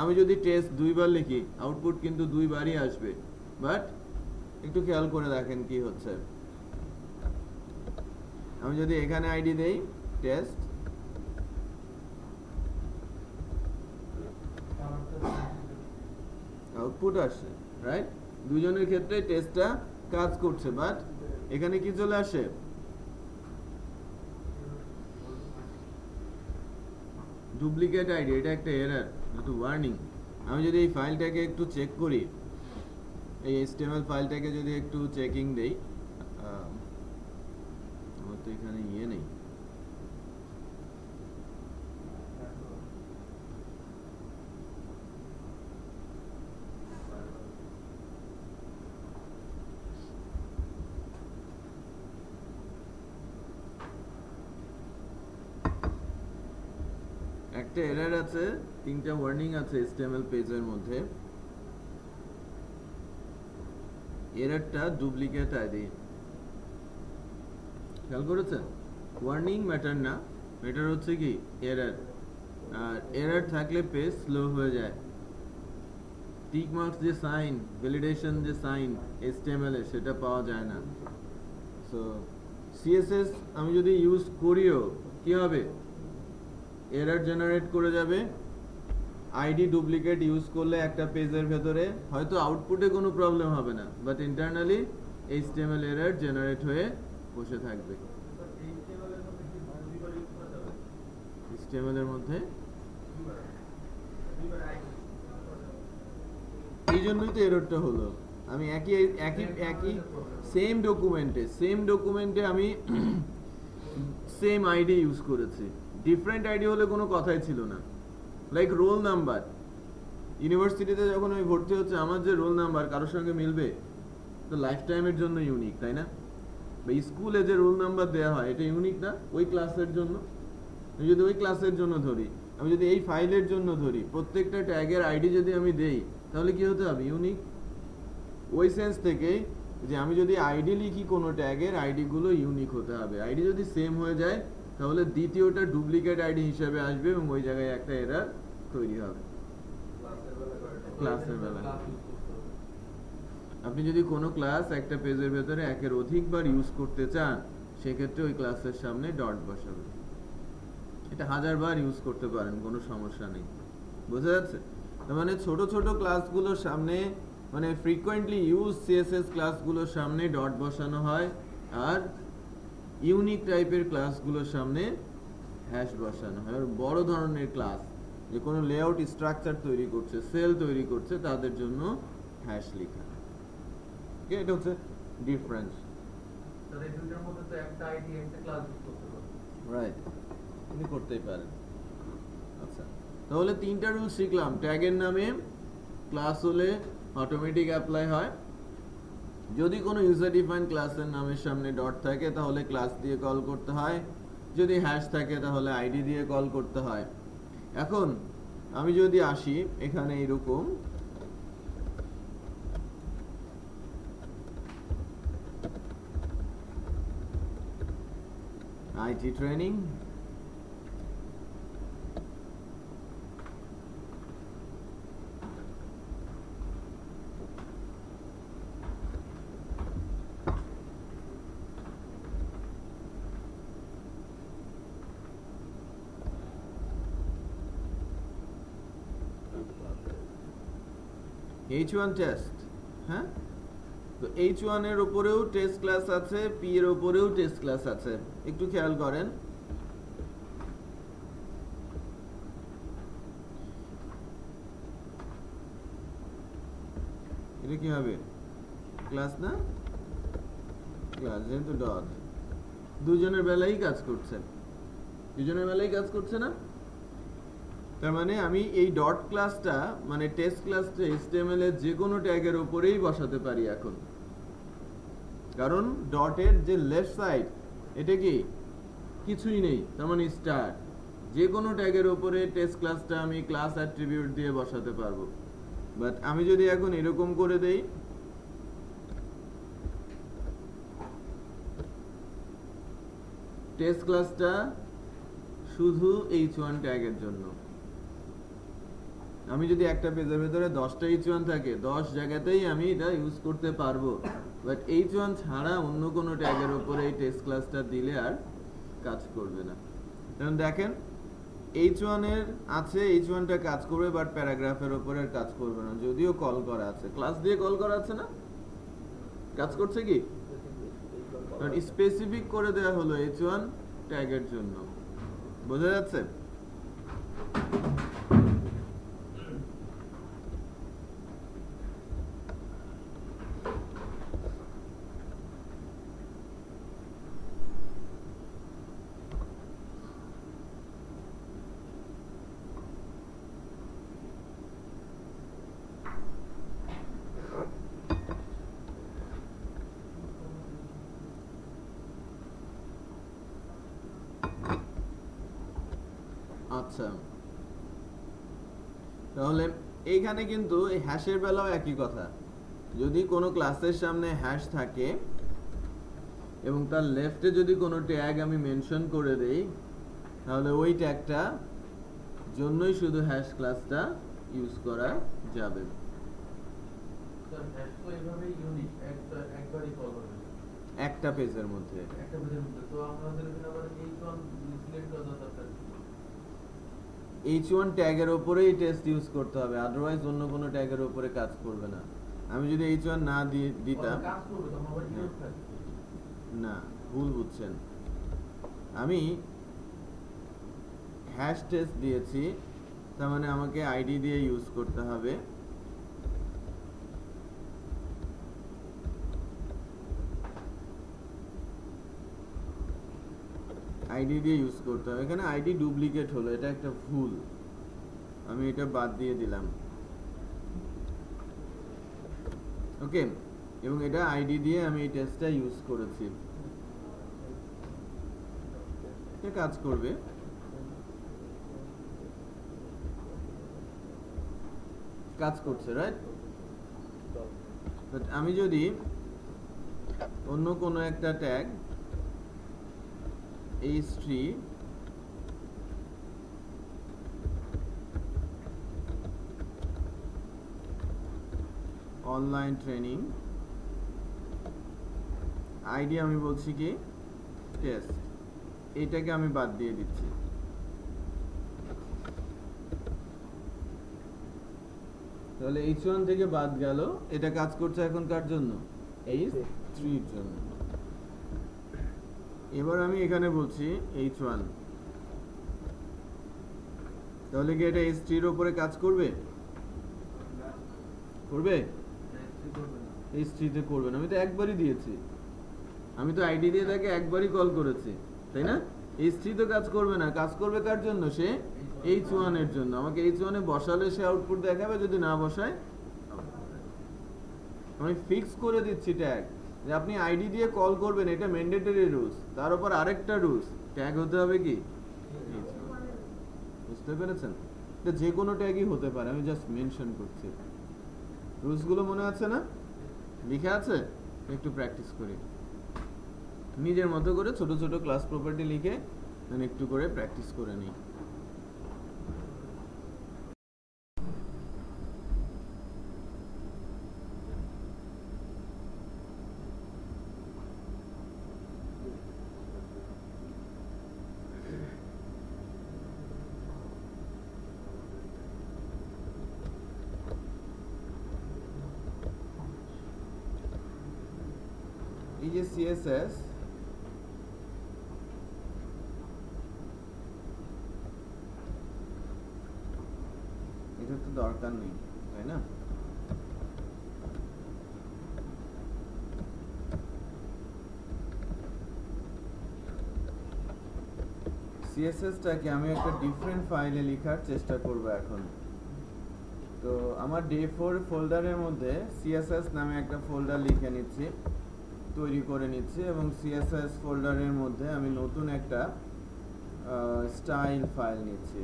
আমি যদি টেস্ট 2 বার লিখি আউটপুট কিন্তু 2 বারই আসবে, বাট একটু খেয়াল করে দেখেন কি হচ্ছে। আমি যদি এখানে আইডি দেই টেস্ট, আউটপুট আসছে, রাইট? দুজনের ক্ষেত্রে টেস্টটা কাজ করছে, বাট এখানে কি চলে আসে, ডুপ্লিকেট আইডি। এটা একটা এরর, একটু ওয়ার্নিং। আমি যদি এই ফাইলটাকে একটু চেক করি, এই HTML ফাইলটাকে যদি একটু চেকিং দেই, আমার তো এখানে ইয়ে নেই, একটা এরর আছে, 3টা ওয়ার্নিং আছে HTML পেজের মধ্যে। এররটা ডুপ্লিকেট আইডি, খেয়াল করেছেন? ওয়ার্নিং ম্যাটার না, ম্যাটার হচ্ছে কি এরর। আর এরর থাকলে পেজ স্লো হয়ে যায়। টিক মার্কস যে সাইন, ভ্যালিডেশন যে সাইন HTML এ, সেটা পাওয়া যায় না। সো CSS আমি যদি ইউজ করিও কি হবে, এরর জেনারেট করে যাবে। আইডি ডুপ্লিকেট ইউজ করলে একটা পেজের ভেতরে হয়তো আউটপুটে কোনো প্রবলেম হবে না, but internally HTML error generate হয়ে বসে থাকবে। HTML এর মধ্যে এই জন্যই তো এররটা হলো। আমি একই সেম ডকুমেন্টে আমি সেম আইডি ইউজ করেছি, ডিফারেন্ট আইডি হলে কোনো কথাই ছিল না। লাইক রোল নাম্বার, ইউনিভার্সিটিতে যখন আমি ভর্তি হচ্ছে, আমার যে রোল নাম্বার কারোর সঙ্গে মিলবে, তো লাইফ টাইমের জন্য ইউনিক, তাই না? বা স্কুলে যে রোল নাম্বার দেওয়া হয় এটা ইউনিক না ওই ক্লাসের জন্য? আমি যদি ওই ক্লাসের জন্য ধরি, আমি যদি এই ফাইলের জন্য ধরি, প্রত্যেকটা ট্যাগের আইডি যদি আমি দেই তাহলে কি হতে হবে, ইউনিক। ওই সেন্স থেকে যে আমি যদি আইডি লিখি কোনো ট্যাগের, আইডিগুলো ইউনিক হতে হবে। আইডি যদি সেম হয়ে যায় তাহলে দ্বিতীয়টা ডুপ্লিকেট আইডি হিসেবে আসবে এবং ওই জায়গায় একটা এরর তৈরি হবে ক্লাসের বেলায়। আপনি যদি কোনো ক্লাস একটা পেজের ভেতরে একের অধিকবার ইউজ করতে চান, সেক্ষেত্রে ওই ক্লাসের সামনে ডট বসাবেন। এটা 1000 বার ইউজ করতে পারেন, কোনো সমস্যা নেই। বোঝা যাচ্ছে? তার মানে ছোট ছোট ক্লাসগুলোর সামনে, মানে ফ্রিকোয়েন্টলি ইউজ CSS ক্লাসগুলোর সামনে ডট বসানো হয়, আর ইউনিক টাইপের ক্লাসগুলোর সামনে হ্যাশ বসানো হয়। বড় ধরনের ক্লাস, যে কোনো লেআউট স্ট্রাকচার তৈরি করছে, সেল তৈরি করছে, তাদের জন্য হ্যাশ লেখা। ওকে, এটা হচ্ছে ডিফারেন্স। তাহলে এই দুটোর মধ্যে তো একটা আইডি একটা ক্লাস ইউজ করতে পারবে, রাইট, আপনি করতেই পারেন। আচ্ছা, তাহলে তিনটা রুল শিখলাম। ট্যাগের নামে ক্লাস হলে অটোমেটিক অ্যাপ্লাই হয়। যদি কোনো ইউজার ডিফাইন ক্লাসের নামের সামনে ডট থাকে তাহলে ক্লাস দিয়ে কল করতে হয়, যদি হ্যাশ থাকে তাহলে আইডি দিয়ে কল করতে হয়। এখন আমি যদি আসি এখানে এইরকম আইটি ট্রেনিং, H1 টেস্ট। হ্যাঁ, তো H1 এর উপরেও টেস্ট ক্লাস আছে, P এর উপরেও টেস্ট ক্লাস আছে। একটু খেয়াল করেন, এটা কি হবে? ক্লাস না ক্লাস, যেহেতু ডট, দুজনের বেলায় কাজ করছে, দুজনের বেলায় কাজ করছে না? তার মানে আমি এই ডট ক্লাসটা মানে টেস্ট ক্লাসটা HTML এর যে কোনো ট্যাগের উপরেই বসাতে পারি এখন, কারণ ডটের যে লেফট সাইড এটা কি কিছুই নেই, তার মানে স্টার। যে কোনো ট্যাগের উপরে টেস্ট ক্লাসটা আমি ক্লাস অ্যাট্রিবিউট দিয়ে বসাতে পারবো। বাট আমি যদি এখন এরকম করে দেই, টেস্ট ক্লাসটা শুধু H1 ট্যাগের জন্য। আমি যদি একটা পেজের ভেতরে 10টা H1 থাকে, 10 জায়গাতেই আমি এটা ইউজ করতে পারবো। বাট H1 ছাড়া অন্য কোনো ট্যাগের উপরে এই টেস্ট ক্লাসটা দিলে আর কাজ করবে না। কারণ দেখেন H1 এর আছে, H1টা কাজ করবে, বাট প্যারাগ্রাফের উপরে কাজ করবে না, যদিও কল করা আছে, ক্লাস দিয়ে কল করা আছে না, কাজ করছে কি? কারণ স্পেসিফিক করে দেওয়া হলো H1 ট্যাগের জন্য। বোঝা যাচ্ছে? আচ্ছা, তাহলে এইখানে কিন্তু এই হ্যাশের বেলাও একই কথা। যদি কোনো ক্লাসের সামনে হ্যাশ থাকে এবং তার লেফটে যদি কোনো ট্যাগ আমি মেনশন করে দেই, তাহলে ওই ট্যাগটা জন্যই শুধু হ্যাশ ক্লাসটা ইউজ করা যাবে। স্যার হ্যাশ তো এইভাবে ইউনিক একবারই কল হবে একটা পেজের মধ্যে, একটা পেজের মধ্যে। তো আমাদের এখানে আবার H1 সিলেক্ট করা দরকার। H1 ট্যাগের উপরেই টেস্ট ইউজ করতে হবে, আদারওয়াইজ অন্য কোনো ট্যাগের উপরে কাজ করবে না। আমি যদি H1 না দিতাম, কাজ করবে তখন আবার ইউজ থাকবে না, ভুল বুঝছেন। আমি হ্যাশ টেস্ট দিয়েছি, তার মানে আমাকে আইডি দিয়ে ইউজ করতে হবে। আইডি দিয়ে ইউজ করতে হবে। এখানে আইডি ডুপ্লিকেট হলো, এটা একটা ভুল, আমি এটা বাদ দিয়ে দিলাম। ওকে, এবং এটা আইডি দিয়ে আমি এই টেস্টটা ইউজ করেছি, এটা কাজ করবে। কাজ করছে, রাইট? বাট আমি যদি অন্য কোনো একটা tag H3 online training, ID আমি বলছি কি টেস্ট, এইটাকে আমি বাদ দিয়ে দিচ্ছি। তাহলে H1 থেকে বাদ গেল, এটা কাজ করছে এখন কার জন্য? H3 এর জন্য। এবার আমি এখানে বলছি H1 তাহলে কি এটা S3 এর উপরে কাজ করবে? করবে? S3 তে করবে না, আমি তো একবারই দিয়েছি, আমি তো আইডি দিয়ে তাকে একবারই কল করেছি, তাই না? S3 তো কাজ করবে না, কাজ করবে কার জন্য? সে H1 এর জন্য। আমাকে H1 এ বসালে সে আউটপুট দেখাবে, যদি না বসায় আমি ফিক্স করে দিচ্ছি ট্যাগ যে আপনি আইডি দিয়ে কল করবেন, এটা ম্যান্ডেটরি রুলস। তার উপর আরেকটা রুলস, ট্যাগ হতে হবে কি? বুঝতে পেরেছেন? এটা যে কোনো ট্যাগই হতে পারে, আমি জাস্ট মেনশন করছি। রুলসগুলো মনে আছে না? লিখে আছে? একটু প্র্যাকটিস করি নিজের মতো করে, ছোট ছোট ক্লাস প্রপার্টি লিখে একটু করে প্র্যাকটিস করে নিই। এই যে CSS, এটা তো দরকার নেই, তাই না? CSS-টাকে আমি একটা ডিফারেন্ট ফাইলে লেখার চেষ্টা করব এখন। তো আমার day4 ফোল্ডারের মধ্যে CSS নামে একটা ফোল্ডার লিখে নিচ্ছি, তৈরি করে নিচ্ছি, এবং CSS ফোল্ডারের মধ্যে আমি নতুন একটা স্টাইল ফাইল নিচ্ছি।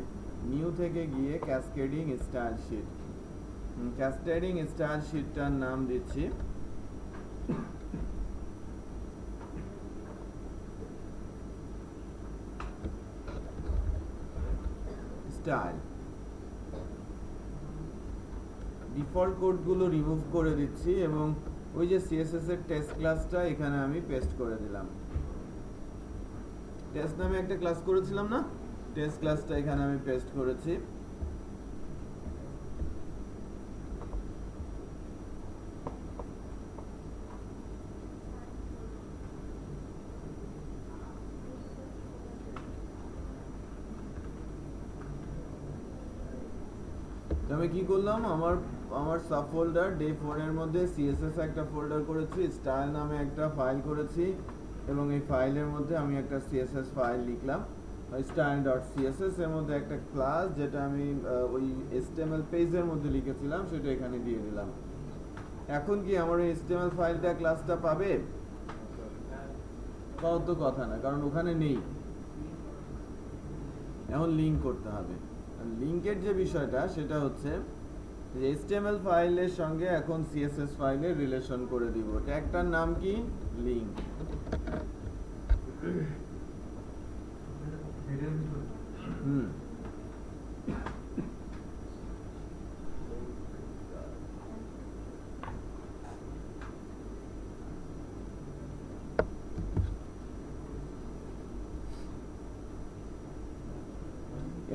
নিউ থেকে গিয়ে cascading style sheet, cascading style শিটটার নাম দিচ্ছি স্টাইল। ডিফল্ট কোডগুলো রিমুভ করে দিচ্ছি এবং ওই যে CSS এর টেস্ট ক্লাসটা এখানে আমি পেস্ট করে দিলাম। টেস্ট নামে একটা ক্লাস করেছিলাম না, টেস্ট ক্লাসটা এখানে আমি পেস্ট করেছি। আমি কি করলাম, আমার সাব ফোল্ডার day4 এর মধ্যে CSS একটা ফোল্ডার করেছি, স্টাইল নামে একটা ফাইল করেছি, এবং এই ফাইলের মধ্যে আমি একটা CSS ফাইল লিখলাম style.css। এর মধ্যে একটা ক্লাস যেটা আমি ওই HTML পেজের মধ্যে লিখেছিলাম সেটা এখানে দিয়ে দিলাম। এখন কি আমার এই HTML ফাইলটা ক্লাসটা পাবে? পাওয়ার তো কথা না, কারণ ওখানে নেই। এখন লিংক করতে হবে। লিংকের যে বিষয়টা সেটা হচ্ছে যে HTML ফাইলের সঙ্গে এখন CSS ফাইলের রিলেশন করে দিব। ট্যাগটার নাম কি? লিংক।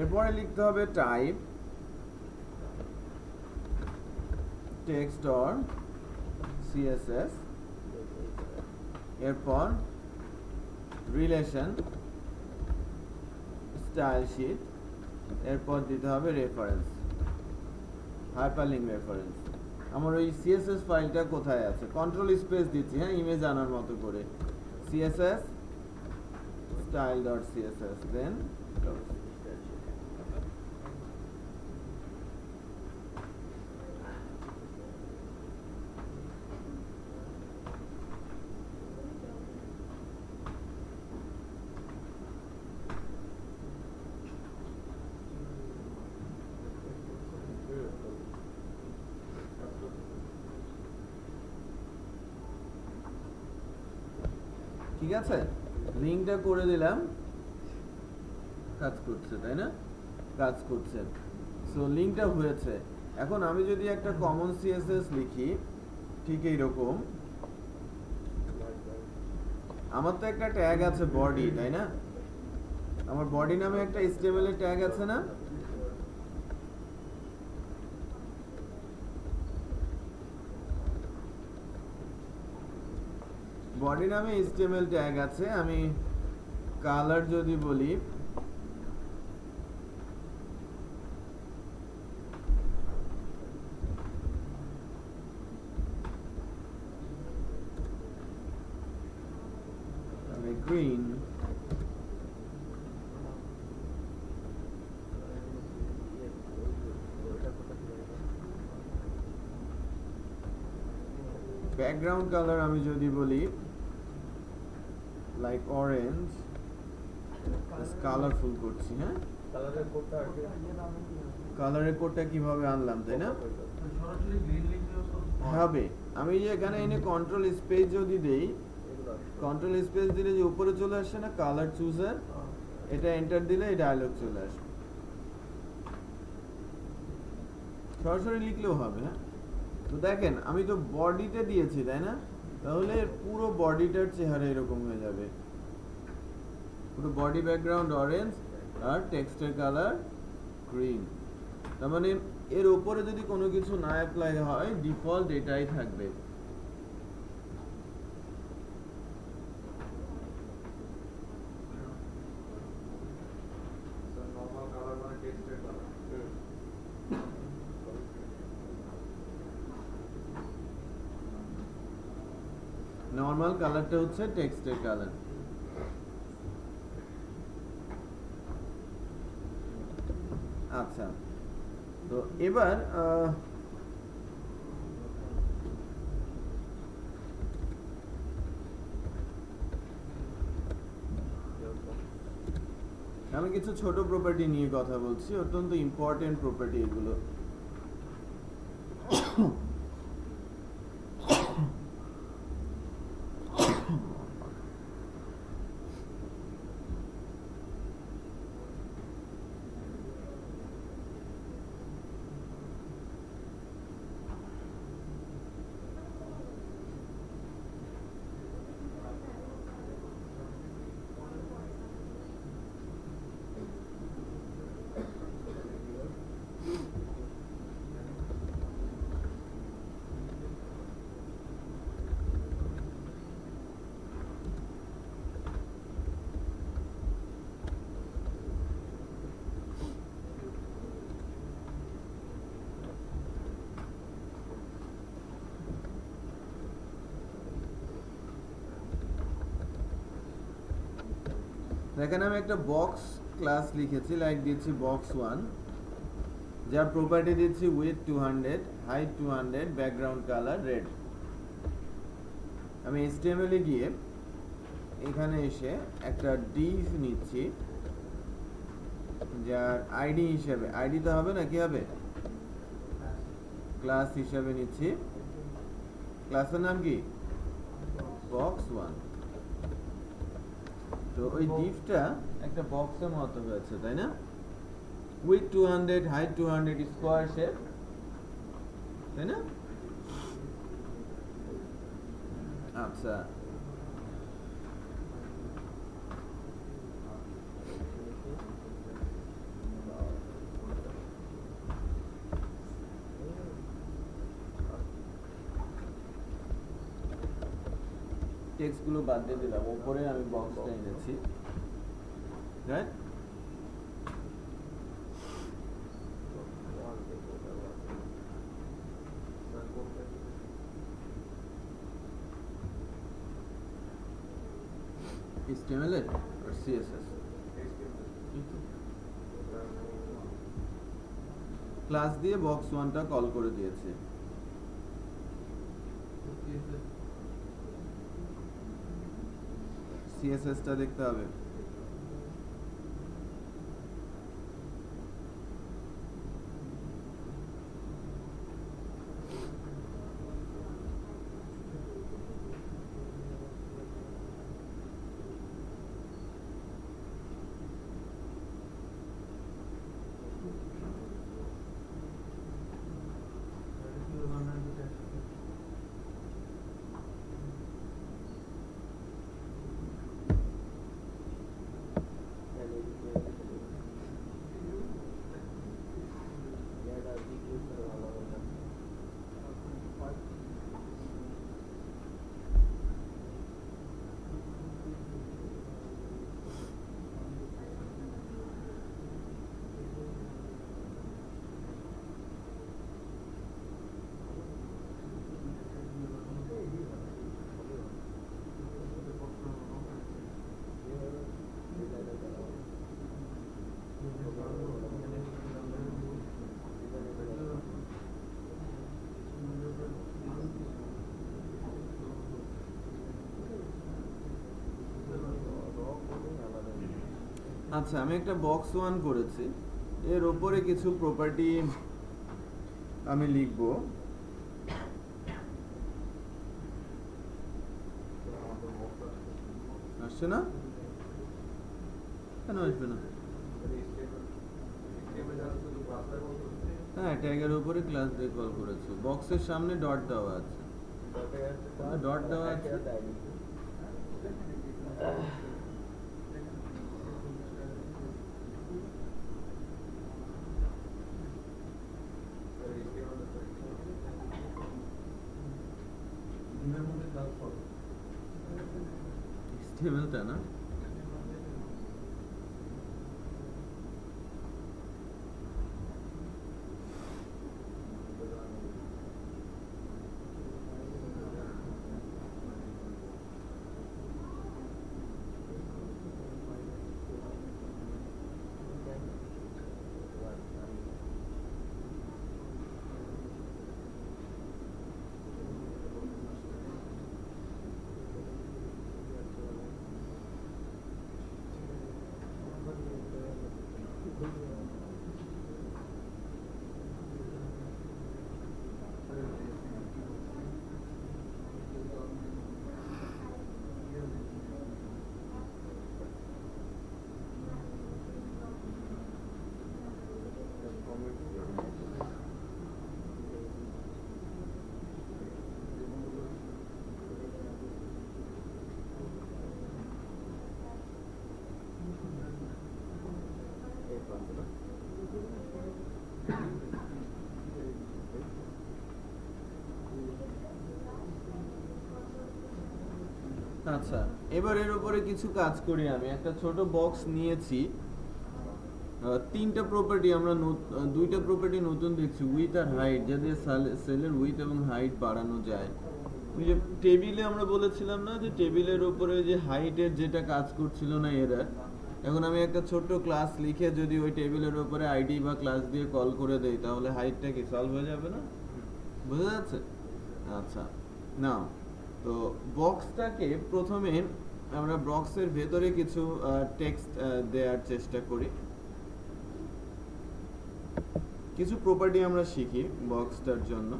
এরপরে লিখতে হবে টাইপ টেক্সট অর CSS, এরপর রিলেশন স্টাইল শিট, এরপর দিতে হবে রেফারেন্স, হাইপারলিংক রেফারেন্স। আমার ওই CSS ফাইলটা কোথায় আছে? কন্ট্রোল স্পেস দিচ্ছি, হ্যাঁ, ইমেজ আনার মতো করে CSS style.css, দেন ঠিক আছে, লিংকটা করে দিলাম, কাজ করছে, তাই না? কাজ করছে। সো লিংকটা হয়েছে। এখন আমি যদি একটা কমন CSS লিখি ঠিক এইরকম, আমার তো একটা ট্যাগ আছে বডি, তাই না? আমার বডি নামে একটা HTML এর ট্যাগ আছে না? বডি নামে HTML ট্যাগ আছে। আমি কালার যদি বলি, green, background color আমি যদি বলি like orange, just colorful করছি, হ্যাঁ কালারের কোডটা কিভাবে আনলাম তাই না সরাসরি গ্রিন লিখলেও হবে আমি যে এখানে এনে কন্ট্রোল স্পেস যদি দেই কন্ট্রোল স্পেস দিলে যে উপরে চলে আসে না কালার চুজার এটা এন্টার দিলে এই ডায়লগ চলে আসবে সরাসরি লিখলেও হবে হ্যাঁ তো দেখেন আমি তো বডিতে দিয়েছি তাই না তাহলে পুরো বডিটার চেহারা এরকম হয়ে যাবে পুরো বডি ব্যাকগ্রাউন্ড অরেঞ্জ আর টেক্সটের কালার গ্রিন তার মানে এর উপরে যদি কোনো কিছু না অ্যাপ্লাই হয় ডিফল্ট এটাই থাকবে নরমাল কালারটা হচ্ছে টেক্সটের কালার আচ্ছা তো এবার আমি কিছু ছোট প্রপার্টি নিয়ে কথা বলছি অত্যন্ত ইম্পর্টেন্ট প্রপার্টি এগুলো এখানে আমি একটা বক্স ক্লাস লিখেছি লাইক দিয়েছি বক্স 1 যার প্রপার্টি দিচ্ছি with 200 height 200 background colour red আমি HTML এ গিয়ে এখানে এসে একটা div নিচ্ছি যার আইডি হিসেবে আইডি তো হবে না কি হবে ক্লাস হিসেবে নিচ্ছি ক্লাসের নাম কি বক্স 1 তো ওই ডিভটা একটা বক্সের মতো হয়েছে তাই না উইথ 200 হাইট 200 স্কয়ার শেপ তাই না আচ্ছা টেক্সট গুলো বাদ দিয়ে দিলাম উপরে আমি বক্সটা এনেছি right HTML or CSS class দিয়ে বক্স 1 টা কল করে দিয়েছে CSS টা দেখতে হবে আচ্ছা, আমি একটা বক্স 1 করেছি, এর উপরে কিছু প্রপার্টি আমি লিখব। আসছে না? কেন আসবে না? হ্যাঁ, ট্যাগের উপরে ক্লাস দিয়ে কল করেছো, বক্সের সামনে ডট দেওয়া আছে, ডট দেওয়া আছে। HTML-টা না? আচ্ছা, এবার এর উপরে কিছু কাজ করি। আমি একটা ছোট বক্স নিয়েছি, তিনটা প্রপার্টি আমরা দুইটা প্রপার্টি নতুন দেখছি, উইথ আর হাইট, যাতে সেলের উইথ এবং হাইট বাড়ানো যায়। ওই যে টেবিলে আমরা বলেছিলাম না যে টেবিলের উপরে যে হাইটের যেটা কাজ করছিল না এরর, এখন আমি একটা ছোট্ট ক্লাস লিখে যদি ওই টেবিলের উপরে আইডি বা ক্লাস দিয়ে কল করে দেই, তাহলে হাইটটা কি সলভ হয়ে যাবে না? বোঝা যাচ্ছে? আচ্ছা, নাও তো বক্সটাকে প্রথমে আমরা বক্সের ভেতরে কিছু টেক্সট দেওয়ার চেষ্টা করি, কিছু প্রপার্টি আমরা শিখি বক্সটার জন্য।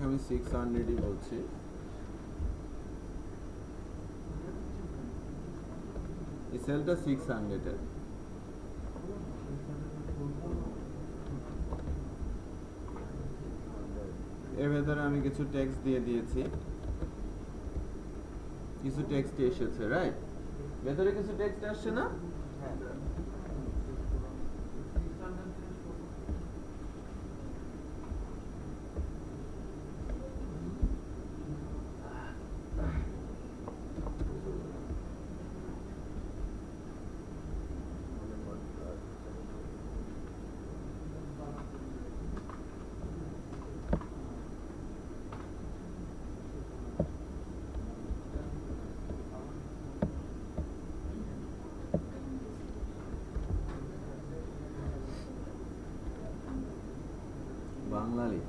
আমি 600ই বলছি। এই সেলটা 600 এর। এর ভেতরে আমি কিছু টেক্সট দিয়ে দিয়েছি, কিছু টেক্সট এসেছে, রাইট? ভেতরে কিছু টেক্সট আসছে না? বাঙালি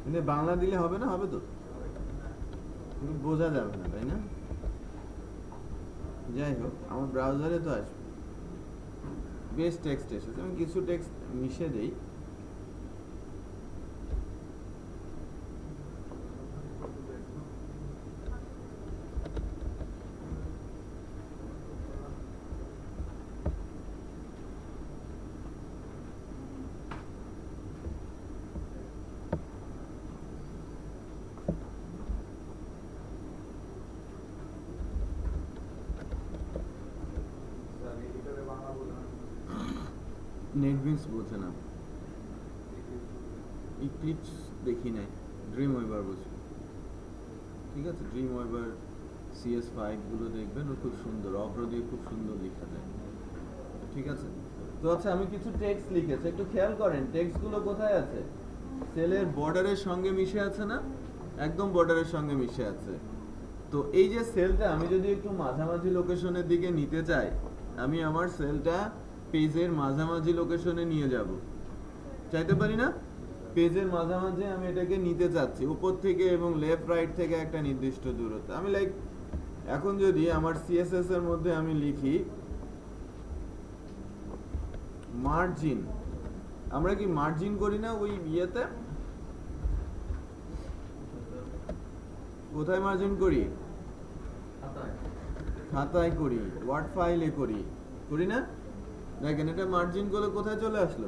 কিন্তু বাংলা দিলে হবে না? হবে তো, কিন্তু বোঝা যাবে না, তাই না? যাই হোক, আমার ব্রাউজারে তো আসবে। বেশ টেক্সট এসেছে, আমি কিছু টেক্সট মিশে দেই। নেটবিনস বোঝে না, ইক্লিপস দেখি নাই, ড্রিম ওয়েভার বুঝি। ঠিক আছে, ড্রিম ওয়েভার CS5 গুলো দেখবেন, ও খুব সুন্দর, অগ্র দিয়ে খুব সুন্দর লেখা যায়। ঠিক আছে, তো আচ্ছা আমি কিছু টেক্সট লিখেছি, একটু খেয়াল করেন টেক্সট গুলো কোথায় আছে? সেলের বর্ডারের সঙ্গে মিশে আছে না? একদম বর্ডারের সঙ্গে মিশে আছে। তো এই যে সেলটা আমি যদি একটু মাঝামাঝি লোকেশনের দিকে নিতে চাই, আমি আমার সেলটা পেজের মাঝামাঝি লোকেশনে নিয়ে যাব। চাইতে পারি না? পেজের মাঝামাঝি আমি এটাকে নিতে চাচ্ছি, উপর থেকে এবং লেফট রাইট থেকে একটা নির্দিষ্ট দূরত্ব। আমি লাইক এখন যদি আমার সিএসএস এর মধ্যে আমি লিখি মার্জিন, আমরা কি মার্জিন করি না ওই ইয়েতে? কোথায় মার্জিন করি? খাতায় করি, ওয়ার্ড ফাইলে করি, করি না? দেখেন এটা মার্জিন করলে কোথায় চলে আসলো?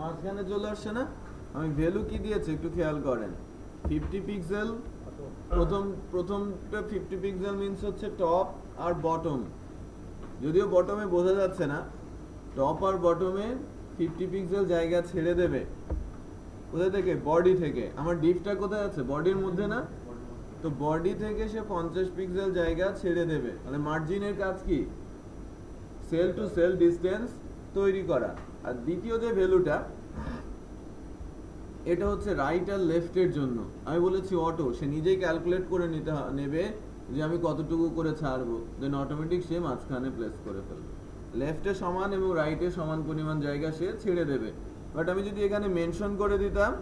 মাঝখানে চলে আসছে না? আমি ভ্যালু কি দিয়েছি একটু খেয়াল করেন, 50 পিক্সেল। প্রথমটা 50 পিক্সেল মিন্স হচ্ছে টপ আর বটম, যদিও বটমে বোঝা যাচ্ছে না, টপ আর বটমে 50 পিক্সেল জায়গা ছেড়ে দেবে। কোথায় থেকে? বডি থেকে। আমার ডিপটা কোথায় আছে? বডির মধ্যে না? তো বডি থেকে সে 50 পিক্সেল জায়গা ছেড়ে দেবে। মানে মার্জিনের কাজ কি? সেল টু সেল ডিসটেন্স তৈরি করা। আর দ্বিতীয় যে ভ্যালুটা, এটা হচ্ছে রাইট আর লেফটের জন্য। আমি বলেছি অটো, সে নিজেই ক্যালকুলেট করে নেবে যে আমি কতটুকু করে ছাড়বো, দেন অটোমেটিক সে মাঝখানে প্লেস করে ফেলবে। লেফটে সমান এবং রাইটে সমান পরিমাণ জায়গা সে ছেড়ে দেবে। বাট আমি যদি এখানে মেনশন করে দিতাম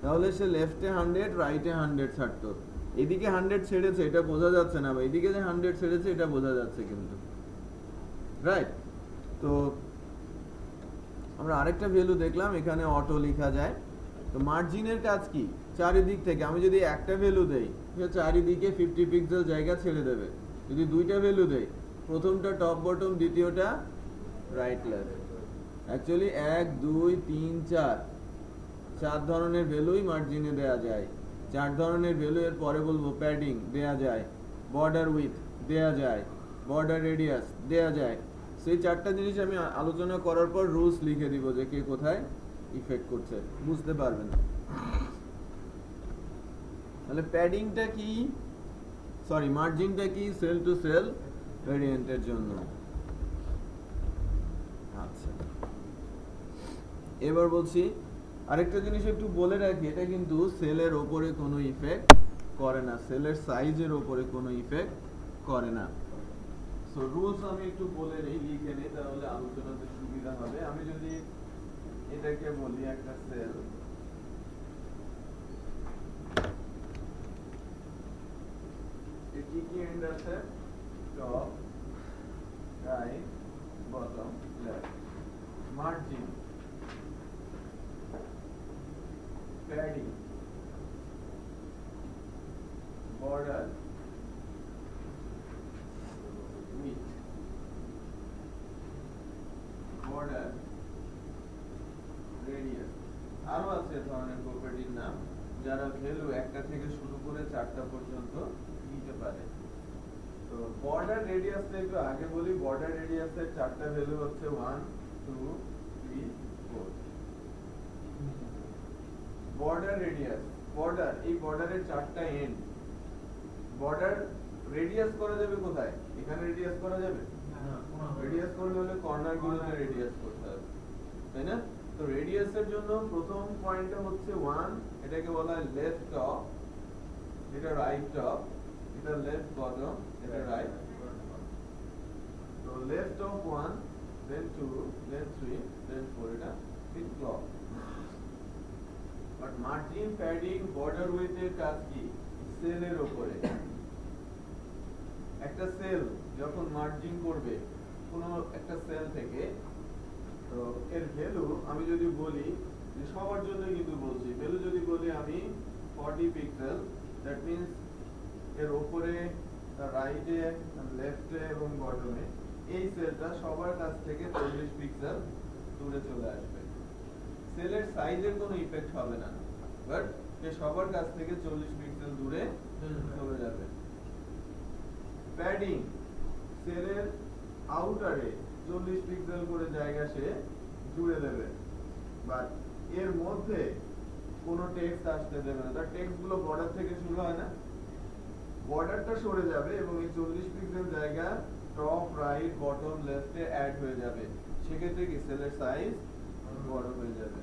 তাহলে সে লেফটে 100 রাইটে 100 ছাড়তো। এদিকে 100 ছেড়েছে এটা বোঝা যাচ্ছে না, বা এদিকে যে 100 ছেড়েছে এটা বোঝা যাচ্ছে কিন্তু, রাইট? তো আমরা আরেকটা ভ্যালু দেখলাম, এখানে অটো লেখা যায়। তো মার্জিনের কাজ কি? চারিদিক থেকে আমি যদি একটা ভ্যালু দেই, চারিদিকে 50 পিক্সেল জায়গা ছেড়ে দেবে। যদি দুইটা ভ্যালু দেই, প্রথমটা টপ বটম, দ্বিতীয়টা রাইট লেফট, অ্যাকচুয়ালি 1 2 3 4 চার ধরনের ভ্যালুই মার্জিনে দেয়া যায়। চার ধরনের ভ্যালু এর পরে বলবো। প্যাডিং দেয়া যায়, বর্ডার উইথ দেয়া যায়, বর্ডার রেডিয়াস দেয়া যায়। সেই চারটা জিনিস আমি আলোচনা করার পর রুলস লিখে দিব যে কে কোথায় ইফেক্ট করছে, বুঝতে পারবেন। তাহলে প্যাডিংটা কি, সরি মার্জিনটা কি? সেল টু সেল ভেরিয়েন্টের জন্য। আচ্ছা, এবার বলছি আরেকটা জিনিস একটু বলে রাখি, এটা কিন্তু সেলের ওপরে কোনো ইফেক্ট করে না, সেলের সাইজের ওপরে কোনো ইফেক্ট করে না। সো রুলস আমি একটু বলে নেই, লিখে নেই, তাহলে আলোচনাতে সুবিধা হবে। আমি যদি এটাকে বলি একটা সেল, এর কি কি এন্ড আছে? Top, right, bottom, left. Margin, padding, border, with, border, radius. আরো আছে ধরনের প্রপার্টির নাম, যারা ভ্যালু একটা থেকে শুরু করে 4টা পর্যন্ত নিতে পারে। তো বর্ডার রেডিয়াসটা একটু আগে বলি। বর্ডার রেডিয়াসের 4টা ভ্যালু হচ্ছে 1 2 3 4। বর্ডার রেডিয়াস, বর্ডার, এই বর্ডারের 4টা এন্ড। বর্ডার রেডিয়াস করা যাবে কোথায়? এখানে রেডিয়াস করা যাবে? রেডিয়াস করলে হলে কর্নার গুলোতে রেডিয়াস করতে হবে, তাই না? তো রেডিয়াসের জন্য প্রথম পয়েন্টটা হচ্ছে 1, এটাকে বলা হয় লেফট টপ, এটা রাইট টপ, এটা লেফট বটম, এটা রাইট। তো লেফট টপ 1, দেন 2, দেন 3, দেন 4, এটা ঠিক clock. But margin, padding, border with এর কাজ কি? সেলের উপরে। একটা সেল যখন মার্জিন করবে কোন একটা সেল থেকে, তো এর ভ্যালু আমি যদি বলি, যে সবার জন্য কিন্তু বলছি, ভ্যালু যদি বলি আমি 40 পিক্সেল, দ্যাট মিন্স এর উপরে, রাইটে, লেফটে এবং বটমে এই সেলটা সবার কাছ থেকে 40 পিক্সেল দূরে চলে আসবে। সেলের সাইজের কোনো ইফেক্ট হবে না, বাট সে সবার কাছ থেকে 40 পিক্সেল দূরে চলে যাবে। প্যাডিং, সেলের আউটারে 40 পিক্সেল করে জায়গা সে জুড়ে দেবে, বাট এর মধ্যে কোনো টেক্সট আসতে দেবে না। তার টেক্সট গুলো বর্ডার থেকে শুরু হয় না, বর্ডারটা সরে যাবে এবং এই 40 পিক্সেল জায়গা টপ, রাইট, বটম, লেফটে অ্যাড হয়ে যাবে। সেক্ষেত্রে কি সেলের সাইজ বড় হয়ে যাবে।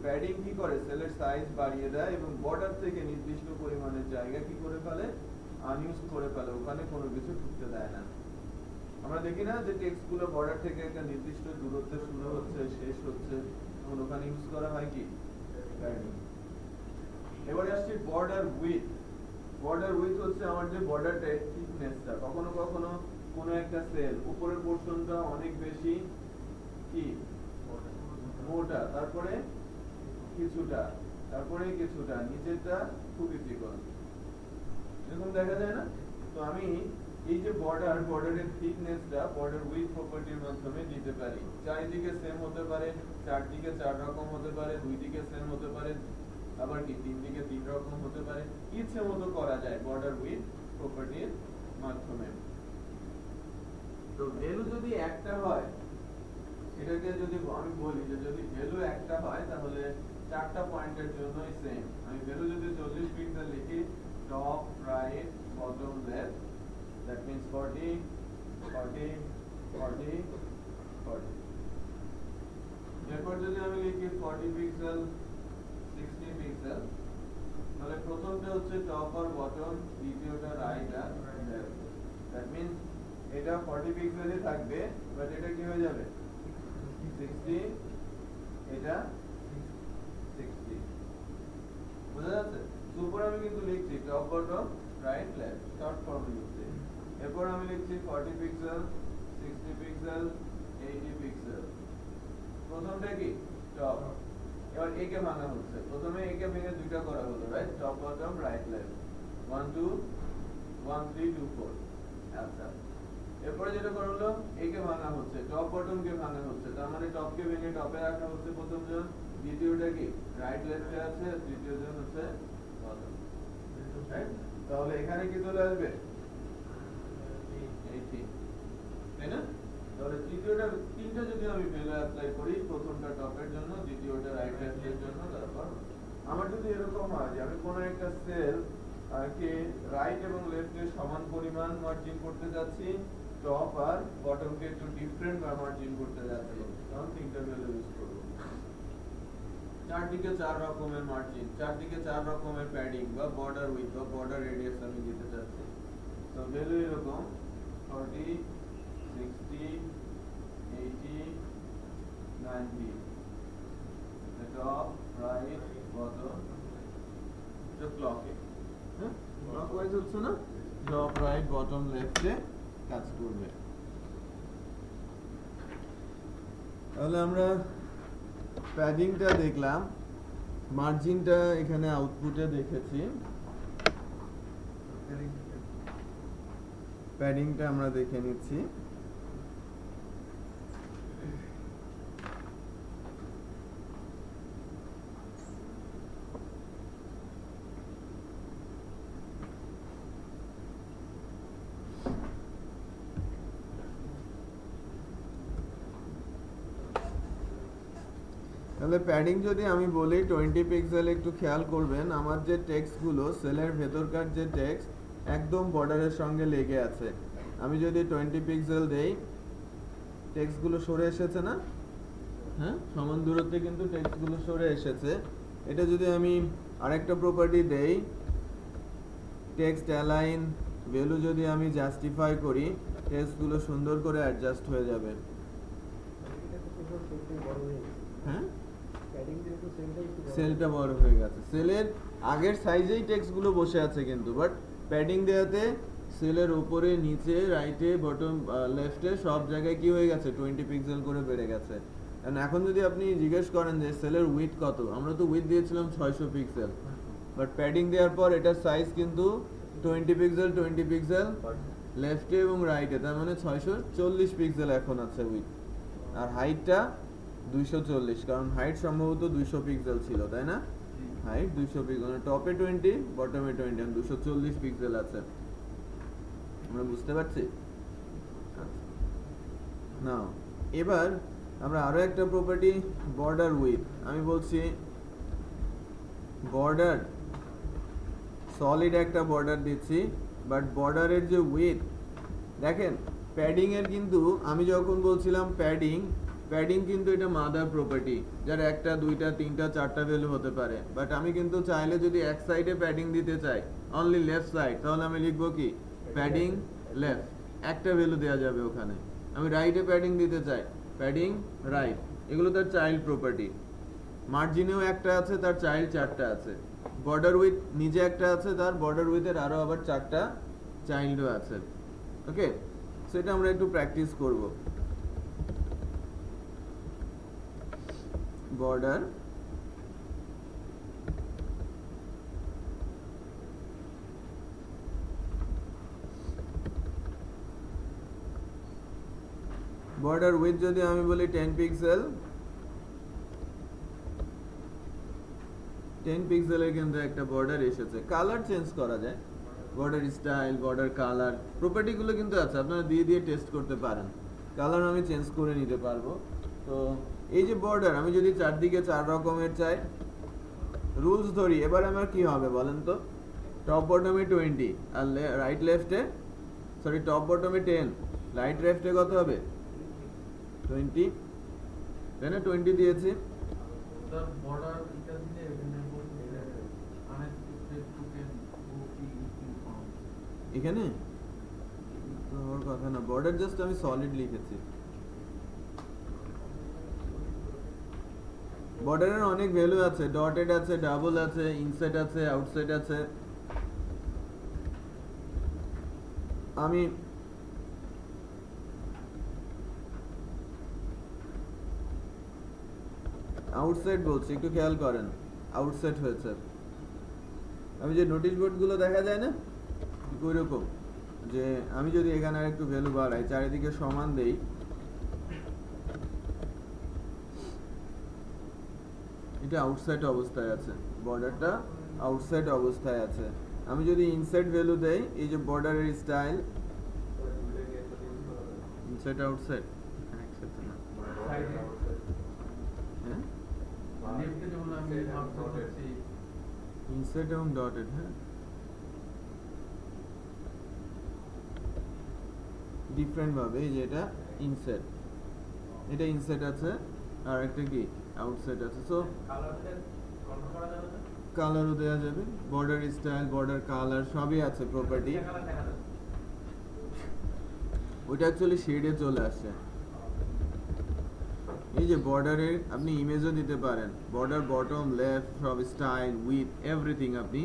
প্যাডিং কি করে? সেলের সাইজ বাড়িয়ে দেয় এবং বর্ডার থেকে নির্দিষ্ট পরিমাণের জায়গা কি করে ফেলে? আনইউজ করে ফেলে, ওখানে কোনো কিছু ঢুকতে দেয় না। আমরা দেখি না যে টেক্সট গুলো বর্ডার থেকে একটা নির্দিষ্ট দূরত্বে শুরু হচ্ছে শেষ হচ্ছে, তখন ওখানে ইউজ করা হয় কি প্যাডিং। এবারে আসছি বর্ডার উইথ। বর্ডার উইথ হচ্ছে আমার যে বর্ডারটা থিকনেসটা, কখনো কখনো কোনো একটা সেল উপরের পোরশনটা অনেক বেশি কি মোটা, তারপরে কিছুটা, তারপরে কিছুটা, নিচেরটা খুবই চিকন, এরকম দেখা যায় না? তো আমি এই যে বর্ডারের থিকনেসটা বর্ডার উইথ প্রপার্টির মাধ্যমে দিতে পারি। চারিদিকে সেম হতে পারে, চারদিকে চার রকম হতে পারে, দুই দিকে সেম হতে পারে, আবার কি তিন দিকে তিন রকম হতে পারে, ইচ্ছে মতো করা যায় বর্ডার উইথ প্রপার্টির মাধ্যমে। তো ভ্যালু যদি একটা হয়, এটাকে যদি আমি বলি যে যদি ভ্যালু একটা হয় তাহলে চারটা পয়েন্টের জন্যই সেম। আমি ভ্যালু যদি 40 পিক্সেল লিখি, top right bottom left, that means 40 40 40 40। এরপর যদি আমি লিখি 40 পিক্সেল 60 পিক্সেল, তাহলে প্রথমটা হচ্ছে টপ আর বটম, দ্বিতীয়টা রাইট আর লেফট। that means এটা 40 পিক্সেলই থাকবে, বাট এটা কি হয়ে যাবে 60, এটা 60। বুঝা যাচ্ছে? উপরে আমি কিন্তু লিখছি top bottom right left, short ফর্মে লিখছি। এরপর আমি লিখছি 40 পিক্সেল 60 পিক্সেল 80 পিক্সেল। প্রথমটা কি টপ, এবার একে ভাঙা হচ্ছে, প্রথমে একে ভেঙে দুইটা করা হলো, right? Top bottom right left, 1 2 1 3 2 4। আচ্ছা, এরপরে যেটা করা হলো একে ভাঙা হচ্ছে, টপ বটম কে ভাঙা হচ্ছে, তার মানে টপ কে ভেঙে টপে রাখা হচ্ছে প্রথম জন, দ্বিতীয়টা কি রাইট লেফটে আছে, তৃতীয় জন হচ্ছে বটম, রাইট? তাহলে এখানে কি চলে আসবে 80, তাই না? তাহলে তৃতীয়টা তিনটা যদি আমি ভ্যালু অ্যাপ্লাই করি, প্রথমটা টপের জন্য, দ্বিতীয়টা রাইট লেফটের জন্য, তারপর আমার যদি এরকম হয় যে আমি কোনো একটা সেল কে রাইট এবং লেফটে সমান পরিমাণ মার্জিন করতে যাচ্ছি, টপ আর বটম কে একটু ডিফারেন্ট মার্জিন করতে যাচ্ছি, তখন তিনটা ভ্যালু ইউজ করব। চারদিকে চার রকমের মার্জিন, চারদিকে চার রকমের প্যাডিং বা বর্ডার উইথ বা বর্ডার রেডিয়াস আমি দিতে চাচ্ছি। তো ভ্যালু এরকম 40 60 80 90, টপ রাইট বটম, এটা ক্লকে, হ্যাঁ ক্লকওয়াইজ হচ্ছে না, টপ রাইট বটম লেফটে কাজ করবে। তাহলে আমরা প্যাডিংটা দেখলাম, মার্জিনটা এখানে আউটপুটে দেখেছি, প্যাডিংটা আমরা দেখে নিচ্ছি। তাহলে প্যাডিং যদি আমি বলি 20 পিক্সেল, একটু খেয়াল করবেন আমার যে টেক্সটগুলো সেলের ভেতরকার যে টেক্সট একদম বর্ডারের সঙ্গে লেগে আছে, আমি যদি 20 পিক্সেল দেই টেক্সটগুলো সরে এসেছে না, হ্যাঁ সমান দূরত্বে কিন্তু টেক্সটগুলো সরে এসেছে। এটা যদি আমি আরেকটা প্রপার্টি দেই টেক্সট অ্যালাইন, ভ্যালু যদি আমি জাস্টিফাই করি, টেক্সটগুলো সুন্দর করে অ্যাডজাস্ট হয়ে যাবে। হ্যাঁ সেলটা বড় হয়ে গেছে, সেলের আগের সাইজেই টেক্সটগুলো বসে আছে কিন্তু, বাট প্যাডিং দেওয়াতে সেলের উপরে নিচে রাইটে বটম লেফটে সব জায়গায় কি হয়ে গেছে 20 পিক্সেল করে বেড়ে গেছে। এখন যদি আপনি জিজ্ঞেস করেন যে সেলের উইথ কত, আমরা তো উইথ দিয়েছিলাম 600 পিক্সেল, বাট প্যাডিং দেওয়ার পর এটার সাইজ কিন্তু 20 পিক্সেল লেফটে এবং রাইটে, তার মানে 640 পিক্সেল এখন আছে উইথ, আর হাইটটা 240, কারণ হাইট সম্ভবত 200 পিক্সেল ছিল, তাই না? হাইট 200 পিক্সেল, টপে 20 বটমে 20, 240 পিক্সেল আছে। আমরা বুঝতে পারছি না? এবার আমরা আরো একটা প্রপার্টি বর্ডার উইথ, আমি বলছি বর্ডার সলিড একটা বর্ডার দিচ্ছি, বাট বর্ডারের যে উইথ দেখেন প্যাডিং এর কিন্তু আমি যখন বলছিলাম প্যাডিং কিন্তু এটা মাদার প্রপার্টি, যার একটা দুইটা তিনটা চারটা ভ্যালু হতে পারে, বাট আমি কিন্তু চাইলে যদি এক সাইডে প্যাডিং দিতে চাই অনলি লেফট সাইড, তাহলে আমি লিখবো কি প্যাডিং লেফট, একটা ভ্যালু দেওয়া যাবে ওখানে। আমি রাইটে প্যাডিং দিতে চাই, প্যাডিং রাইট, এগুলো তার চাইল্ড প্রপার্টি। মার্জিনেও একটা আছে, তার চাইল্ড 4টা আছে। বর্ডার উইথ নিজে একটা আছে, তার বর্ডার উইথের আরো আবার 4টা চাইল্ডও আছে। ওকে, সেটা আমরা একটু প্র্যাকটিস করব। বর্ডার বর্ডার উইথ যদি আমি বলি 10 পিক্সেল, 10 পিক্সেলের কিন্তু একটা বর্ডার এসেছে। কালার চেঞ্জ করা যায়, বর্ডার স্টাইল, বর্ডার কালার, প্রপার্টিগুলো কিন্তু আছে, আপনারা দিয়ে দিয়ে টেস্ট করতে পারেন। কালার আমি চেঞ্জ করে নিতে পারবো। তো এই যে বর্ডার, আমি যদি চারদিকে 4 রকমের চাই, রুলস ধরি, এবার আমার কি হবে বলেন তো? টপ বটমে 20 আর রাইট লেফটে, সরি টপ বটমে 10, রাইট লেফটে কত হবে? 20, তাই না? 20 দিয়েছি। The border এটা দিলে এখানে বলতে unexpected to can be found এখানে তো ওর কথা না, বর্ডার জাস্ট আমি সলিড লিখেছি। বর্ডারের অনেক ভ্যালু আছে, ডটেড আছে, ডাবল আছে, ইনসাইড আছে, আউটসাইড আছে। আমি আউটসাইড বলছি, একটু খেয়াল করেন, আউটসাইড হয়েছে। আমি যে নোটিশ বোর্ডগুলো দেখা যায় না ওইরকম, যে আমি যদি এখানে আর একটু ভ্যালু বাড়াই, চারিদিকে সমান দেই, এটা আউটসাইড অবস্থায় আছে, বর্ডারটা আউটসাইড অবস্থায় আছে। আমি যদি ইনসাইড ভ্যালু দেই, এই যে বর্ডারের স্টাইল, ইনসাইড আউটসাইড একসাথে না, হ্যাঁ লেফটে যেমন আমি আউটসাইড করছি ইনসাইড এবং ডটেড, হ্যাঁ ডিফারেন্ট ভাবে। এই যে এটা ইনসাইড, এটা ইনসাইড আছে, আর একটা কি আউটসাইড আছে। সো কালারও দেওয়া যাবে, বর্ডার স্টাইল, বর্ডার কালার সবই আছে প্রপার্টি। ওইটা অ্যাকচুয়ালি শেডে চলে আসে। এই যে বর্ডারের আপনি ইমেজও দিতে পারেন, বর্ডার বটম লেফট সব স্টাইল উইথ এভরিথিং আপনি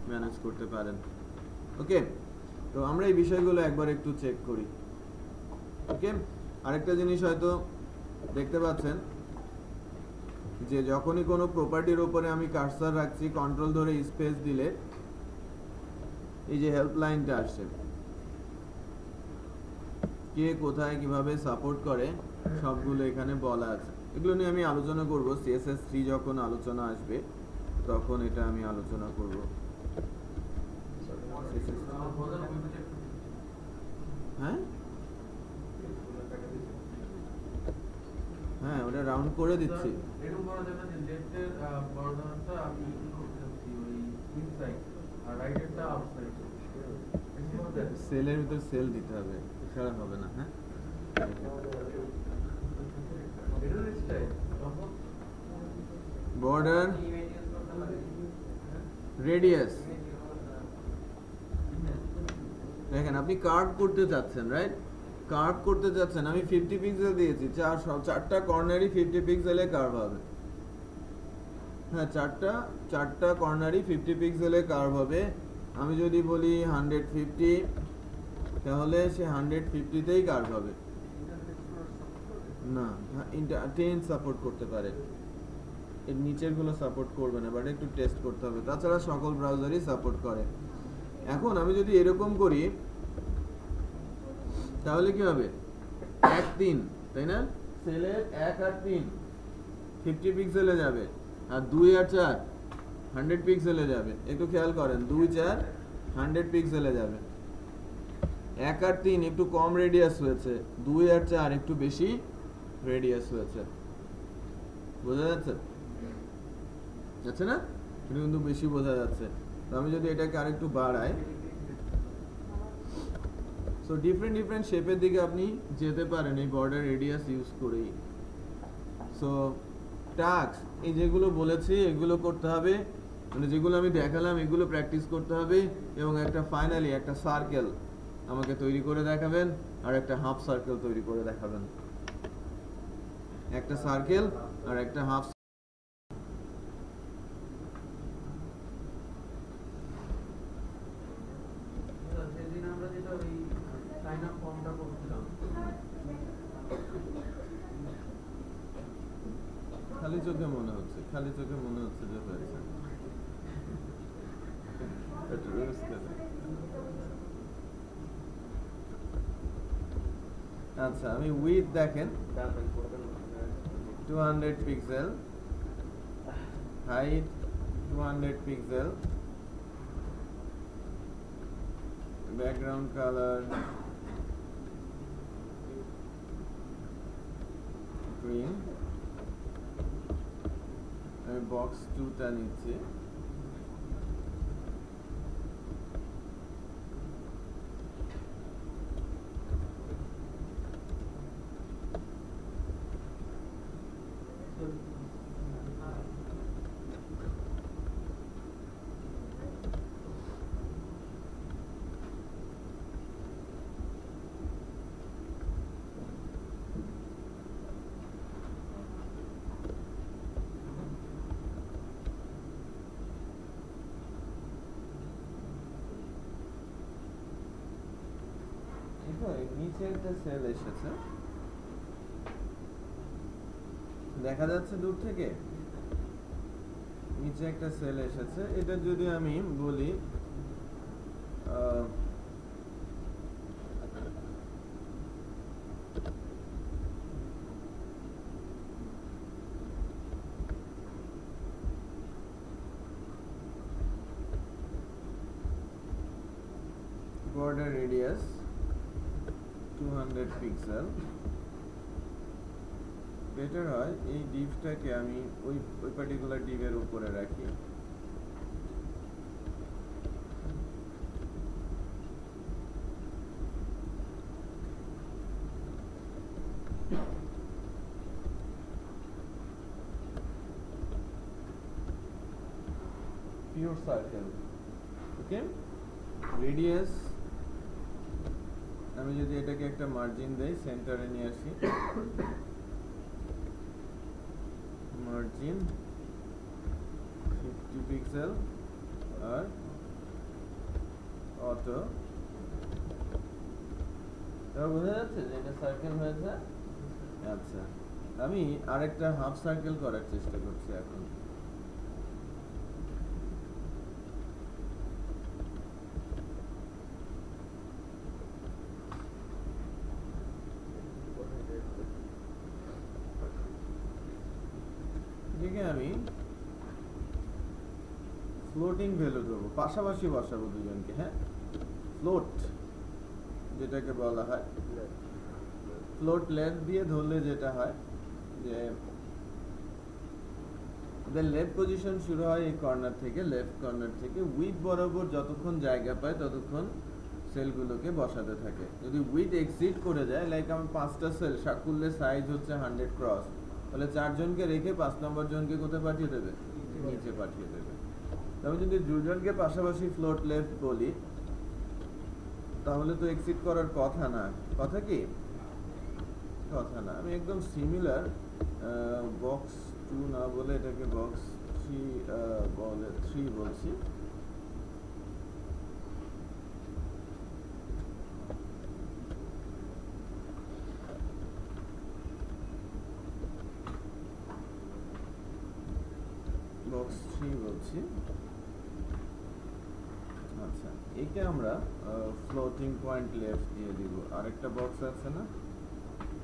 ম্যানেজ করতে পারেন। ওকে, তো আমরা এই বিষয়গুলো একবার একটু চেক করি। ওকে, আরেকটা জিনিস হয়তো দেখতে পাচ্ছেন যে যখনই কোনো প্রপার্টির উপরে আমি কার্সার রাখছি, কন্ট্রোল ধরে স্পেস দিলে এই যে হেল্পলাইনটা আসছে, কে কোথায় কিভাবে সাপোর্ট করে সবগুলো এখানে বলা আছে। এগুলো নিয়ে আমি আলোচনা করব, CSS 3 যখন আলোচনা আসবে তখন এটা আমি আলোচনা করব। হ্যাঁ হ্যাঁ, ওটা রাউন্ড করে দিচ্ছি। এরকম করা যাবে যে লেফটের বর্ডারটা আমি কি করতে যাচ্ছি ওই ইনসাইড আর রাইটেরটা আউটসাইড, সেলের ভিতর সেল দিতে হবে, এছাড়া হবে না। হ্যাঁ, বর্ডার রেডিয়াস, দেখেন আপনি কার্ভ করতে চাচ্ছেন, রাইট? কার্ভ করতে চাচ্ছেন, আমি 50 পিক্সেল দিয়েছি, চারটা কর্নারই 50 পিক্সেলে কার্ভ হবে। হ্যাঁ, চারটা কর্নারই 50 পিক্সেলে কার্ভ হবে। আমি যদি বলি 150, তাহলে সে 150তেই কার্ভ হবে না। 10 সাপোর্ট করতে পারে, এর নিচের গুলো সাপোর্ট করবে না, বাট একটু টেস্ট করতে হবে। তাছাড়া সকল ব্রাউজারই সাপোর্ট করে। এখন আমি যদি এরকম করি তাহলে কি হবে? 1 3, তাই না? সেলের 1 আর 3 50 পিক্সেলে যাবে, আর 2 আর 4 100 পিক্সেলে যাবে। একটু খেয়াল করেন, 2 4 100 পিক্সেলে যাবে। 1 আর 3 একটু কম রেডিয়াস হয়েছে, 2 আর 4 একটু বেশি রেডিয়াস হয়েছে। বোঝা যাচ্ছে? যাচ্ছে না? এটা কিন্তু বেশি বোঝা যাচ্ছে। তো আমি যদি এটাকে আরেকটু বাড়াই, সো ডিফারেন্ট শেপের দিকে আপনি যেতে পারেন এই বর্ডার রেডিয়াস ইউজ করেই। সো টাস্ক, এই যেগুলো বলেছি এগুলো করতে হবে, মানে যেগুলো আমি দেখালাম এগুলো প্র্যাকটিস করতে হবে, এবং একটা ফাইনালি একটা সার্কেল আমাকে তৈরি করে দেখাবেন, আর একটা হাফ সার্কেল তৈরি করে দেখাবেন। একটা সার্কেল আর একটা হাফ। সেদিন আমরা যেটা ওই সাইন আপ ফর্মটা করছিলাম, খালি চোখে মনে হচ্ছে যে হয়েছে। আচ্ছা, আমি উইথ দেখেন 200 pixel, height 200 pixel, background colour green, আমি বক্স 2টা নিচ্ছি। নিচে একটা সেল এসেছে, দেখা যাচ্ছে দূর থেকে। নিচে একটা সেল এসেছে, এটা যদি আমি বলি border radius 200 পিক্সেল, বেটার হয় এই ডিভটাকে আমি ওই পার্টিকুলার ডিভের উপরে রাখি। পিওর সার্কেল, ওকে। রেডিয়াস আমি যদি এটাকে একটা মার্জিন দেই, সেন্টারে নিয়ে আসি, মার্জিন 50 পিক্সেল, আর অটো, এবার বোঝা যাচ্ছে যে এটা সার্কেল হয়েছে। আচ্ছা, আমি আরেকটা হাফ সার্কেল করার চেষ্টা করছি এখন। আমি ফ্লোটিং ভ্যালু দেবো, পাশাপাশি বসাবো দুজনকে। হ্যাঁ, ফ্লোট যেটাকে বলা হয়, ফ্লোট লেফট দিয়ে ধরলে যেটা হয় যে লেফট পজিশন শুরু হয় এই কর্নার থেকে, লেফট কর্নার থেকে উইথ বরাবর যতক্ষণ জায়গা পায় ততক্ষণ সেলগুলোকে বসাতে থাকে। যদি উইথ এক্সিড করে যায়, লাইক আমার 5টা সেল করলে সাইজ হচ্ছে 100 ক্রস, তাহলে 4 জনকে রেখে 5 নম্বর জনকে কোথায় পাঠিয়ে দেবে? নিচে পাঠিয়ে দেবে। তবে যদি দুজনকে পাশাপাশি ফ্লোট লেফট বলি, তাহলে তো এক্সিড করার কথা না। কথা কি? কথা না। আমি একদম সিমিলার বক্স 2 না বলে এটাকে বক্স 3 বলছি। বক্স 3 বলছি। আচ্ছা, একে আমরা ফ্লোটিং পয়েন্ট লেফট দিয়ে দিব। আরেকটা বক্স আছে না,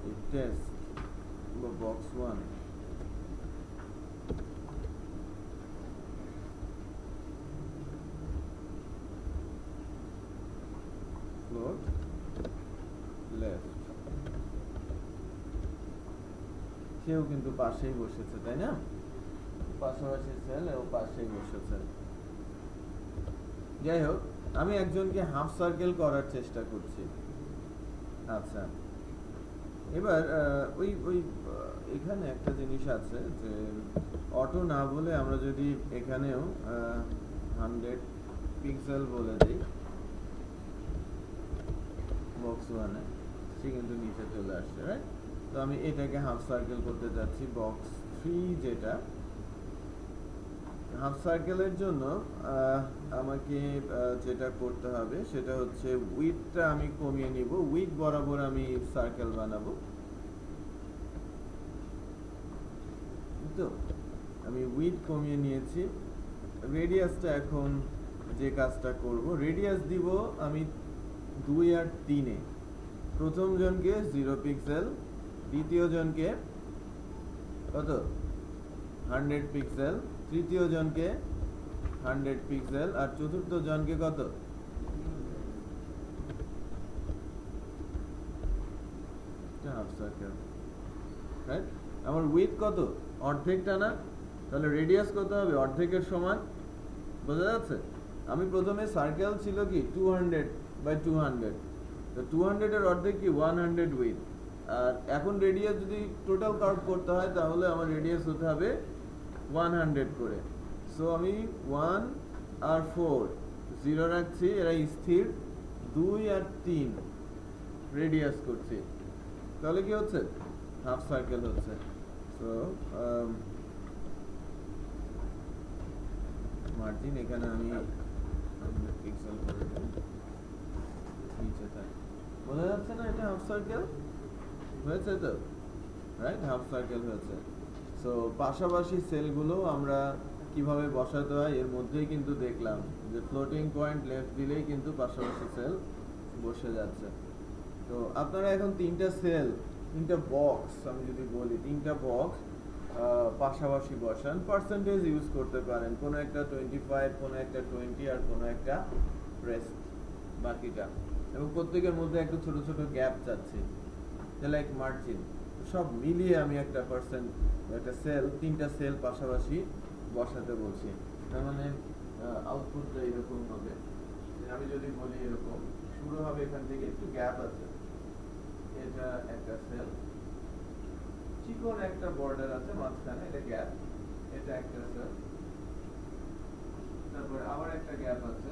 এই টেস্ট বক্স 1, ফ্লোট লেফট, সেও কিন্তু পাশেই বসেছে, তাই না? পাশাপাশি সেল ও পাশেই বসেছে। যাই হোক, আমি একজনকে হাফ সার্কেল করার চেষ্টা করছি। আচ্ছা, এবার ওই এখানে একটা জিনিস আছে যে অটো না বলে আমরা যদি এখানেও 100 পিক্সেল বলে দিই, বক্স 1 এ, সে কিন্তু নিচে চলে আসছে, রাইট? তো আমি এটাকে হাফ সার্কেল করতে যাচ্ছি বক্স 3, যেটা হাফ সার্কেলের জন্য আমাকে যেটা করতে হবে সেটা হচ্ছে উইডথটা আমি কমিয়ে নিব, উইড বরাবর আমি সার্কেল বানাবো। তো আমি উইড কমিয়ে নিয়েছি। রেডিয়াসটা এখন যে কাজটা করব, রেডিয়াস দিব আমি 2 আর 3 এ। প্রথম জনকে 0 পিক্সেল, দ্বিতীয় জনকে কত 100 পিক্সেল, তৃতীয় জনকে 100 পিক্সেল, আর চতুর্থ জনকে কত হাফ সার্কেল, রাইট? আমার উইথ কত অর্ধেকটা না, তাহলে রেডিয়াস কত হবে অর্ধেকের সমান, বোঝা যাচ্ছে? আমি প্রথমে সার্কেল ছিল কি 200 বাই 200, তো 200 এর অর্ধেক কি 100 উইথ, আর এখন রেডিয়াস যদি টোটাল কার্ভ করতে হয় তাহলে আমার রেডিয়াস হতে হবে 100 করে। সো আমি 1 আর 4 0 রাখছি, এরা স্থির, 2 আর 3 রেডিয়াস করছি, তাহলে কি হচ্ছে হাফ সার্কেল হচ্ছে। সো মার্জিন এখানে আমি পিক্সেল করে দেব, নিচে থাকে, বোঝা যাচ্ছে না? এটা হাফ সার্কেল হয়েছে তো, রাইট? হাফ সার্কেল হয়েছে। সো পাশাপাশি সেলগুলো আমরা কিভাবে বসাতে হয় এর মধ্যেই কিন্তু দেখলাম যে ফ্লোটিং পয়েন্ট লেফট দিলেই কিন্তু পাশাপাশি সেল বসে যাচ্ছে। তো আপনারা এখন 3টা সেল, 3টা বক্স, আমি যদি বলি 3টা বক্স পাশাপাশি বসান, পার্সেন্টেজ ইউজ করতে পারেন, কোনো একটা 25, কোনো একটা 20, আর কোনো একটা রেস্ট বাকিটা, এবং প্রত্যেকের মধ্যে একটা ছোট ছোট গ্যাপ চাচ্ছি, লাইক মার্জিন। সব মিলিয়ে আমি একটা সেল, 3টা সেল পাশাপাশি বসাতে বলছি। তার মানে আউটপুটটা এরকম হবে, আমি যদি বলি এরকম শুরু হবে, এখান থেকে একটু গ্যাপ আছে, এটা একটা সেল, চিকন একটা বর্ডার আছে মাঝখানে, এটা গ্যাপ, এটা একটা সেল, তারপরে আবার একটা গ্যাপ আছে,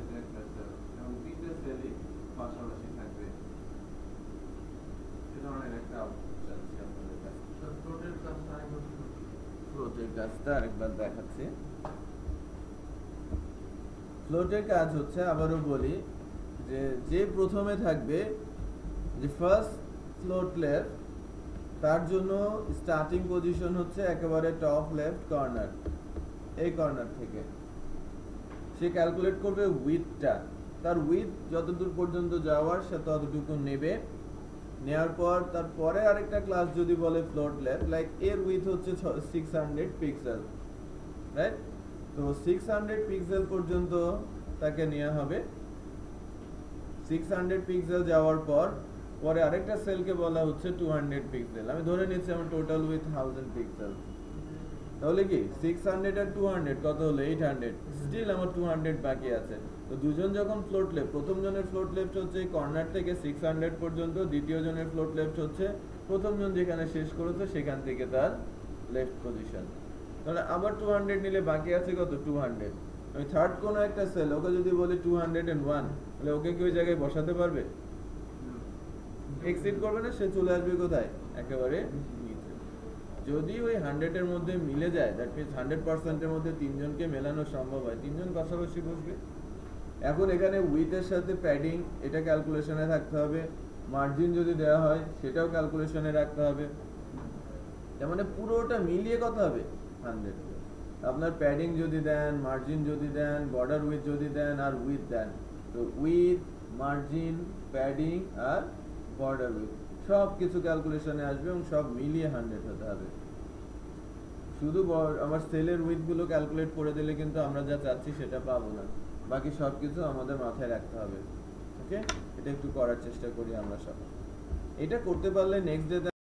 এটা একটা সেল, এবং 3টে সেলই পাশাপাশি থাকবে। এই ধরনের একটা আউটপুট চাচ্ছি আপনাদের কাছে। ফ্লোটের কাজটা আরেকবার দেখাচ্ছি। ফ্লোটের কাজ হচ্ছে, আবারও বলি, যে প্রথমে থাকবে, যে ফার্স্ট ফ্লোট লেফট, তার জন্য স্টার্টিং পজিশন হচ্ছে একেবারে টপ লেফট কর্নার, এই কর্নার থেকে সে ক্যালকুলেট করবে উইডথটা, তার উইডথ যতদূর পর্যন্ত যাওয়ার সে ততটুকু নেবে। নেওয়ার পর তারপরে আরেকটা ক্লাস যদি বলে ফ্লোট লেফট, লাইক এর উইডথ হচ্ছে 600 পিক্সেল, রাইট? তো 600 পিক্সেল পর্যন্ত তাকে নেওয়া হবে। 600 পিক্সেল যাওয়ার পর পরে আরেকটা সেলকে বলা হচ্ছে 200 পিক্সেল। আমি ধরে নিচ্ছি আমার টোটাল উইথ 1000 পিক্সেল, তাহলে কি 600 আর 200 কত হলো 800, স্টিল আমার 200 বাকি আছে। তো দুজন যখন ফ্লোট লেফট, প্রথম জনের ফ্লোট লেফট হচ্ছে এই কর্নার থেকে 600 পর্যন্ত, দ্বিতীয় জনের ফ্লোট লেফট হচ্ছে প্রথম জন যেখানে শেষ করেছে সেখান থেকে তার লেফট পজিশন, তাহলে আবার 200 নিলে বাকি আছে কত 200। আমি থার্ড কোন একটা সেল, ওকে যদি বলি 201, তাহলে ওকে কি ওই জায়গায় বসাতে পারবে? এক্সিট করবে না, সে চলে আসবে কোথায় একেবারে নিচে। যদি ওই 100 এর মধ্যে মিলে যায়, দ্যাট মিন্স 100% এর মধ্যে 3 জনকে মেলানো সম্ভব হয়, 3 জন পাশাপাশি বসবে। এখন এখানে উইথের সাথে প্যাডিং, এটা ক্যালকুলেশনে থাকতে হবে, মার্জিন যদি দেওয়া হয় সেটাও ক্যালকুলেশনে রাখতে হবে, তার মানে পুরোটা মিলিয়ে কত হবে 100। আপনার প্যাডিং যদি দেন, মার্জিন যদি দেন, বর্ডার উইথ যদি দেন, আর উইথ দেন, তো উইথ, মার্জিন, প্যাডিং আর বর্ডার উইথ সব কিছু ক্যালকুলেশনে আসবে এবং সব মিলিয়ে 100 হতে হবে। শুধু আমার সেলের উইথ গুলো ক্যালকুলেট করে দিলে কিন্তু আমরা যা চাচ্ছি সেটা পাবো না, বাকি সব কিছু আমাদের মাথায় রাখতে হবে। ওকে, এটা একটু করার চেষ্টা করি আমরা সব। এটা করতে পারলে নেক্সট ডে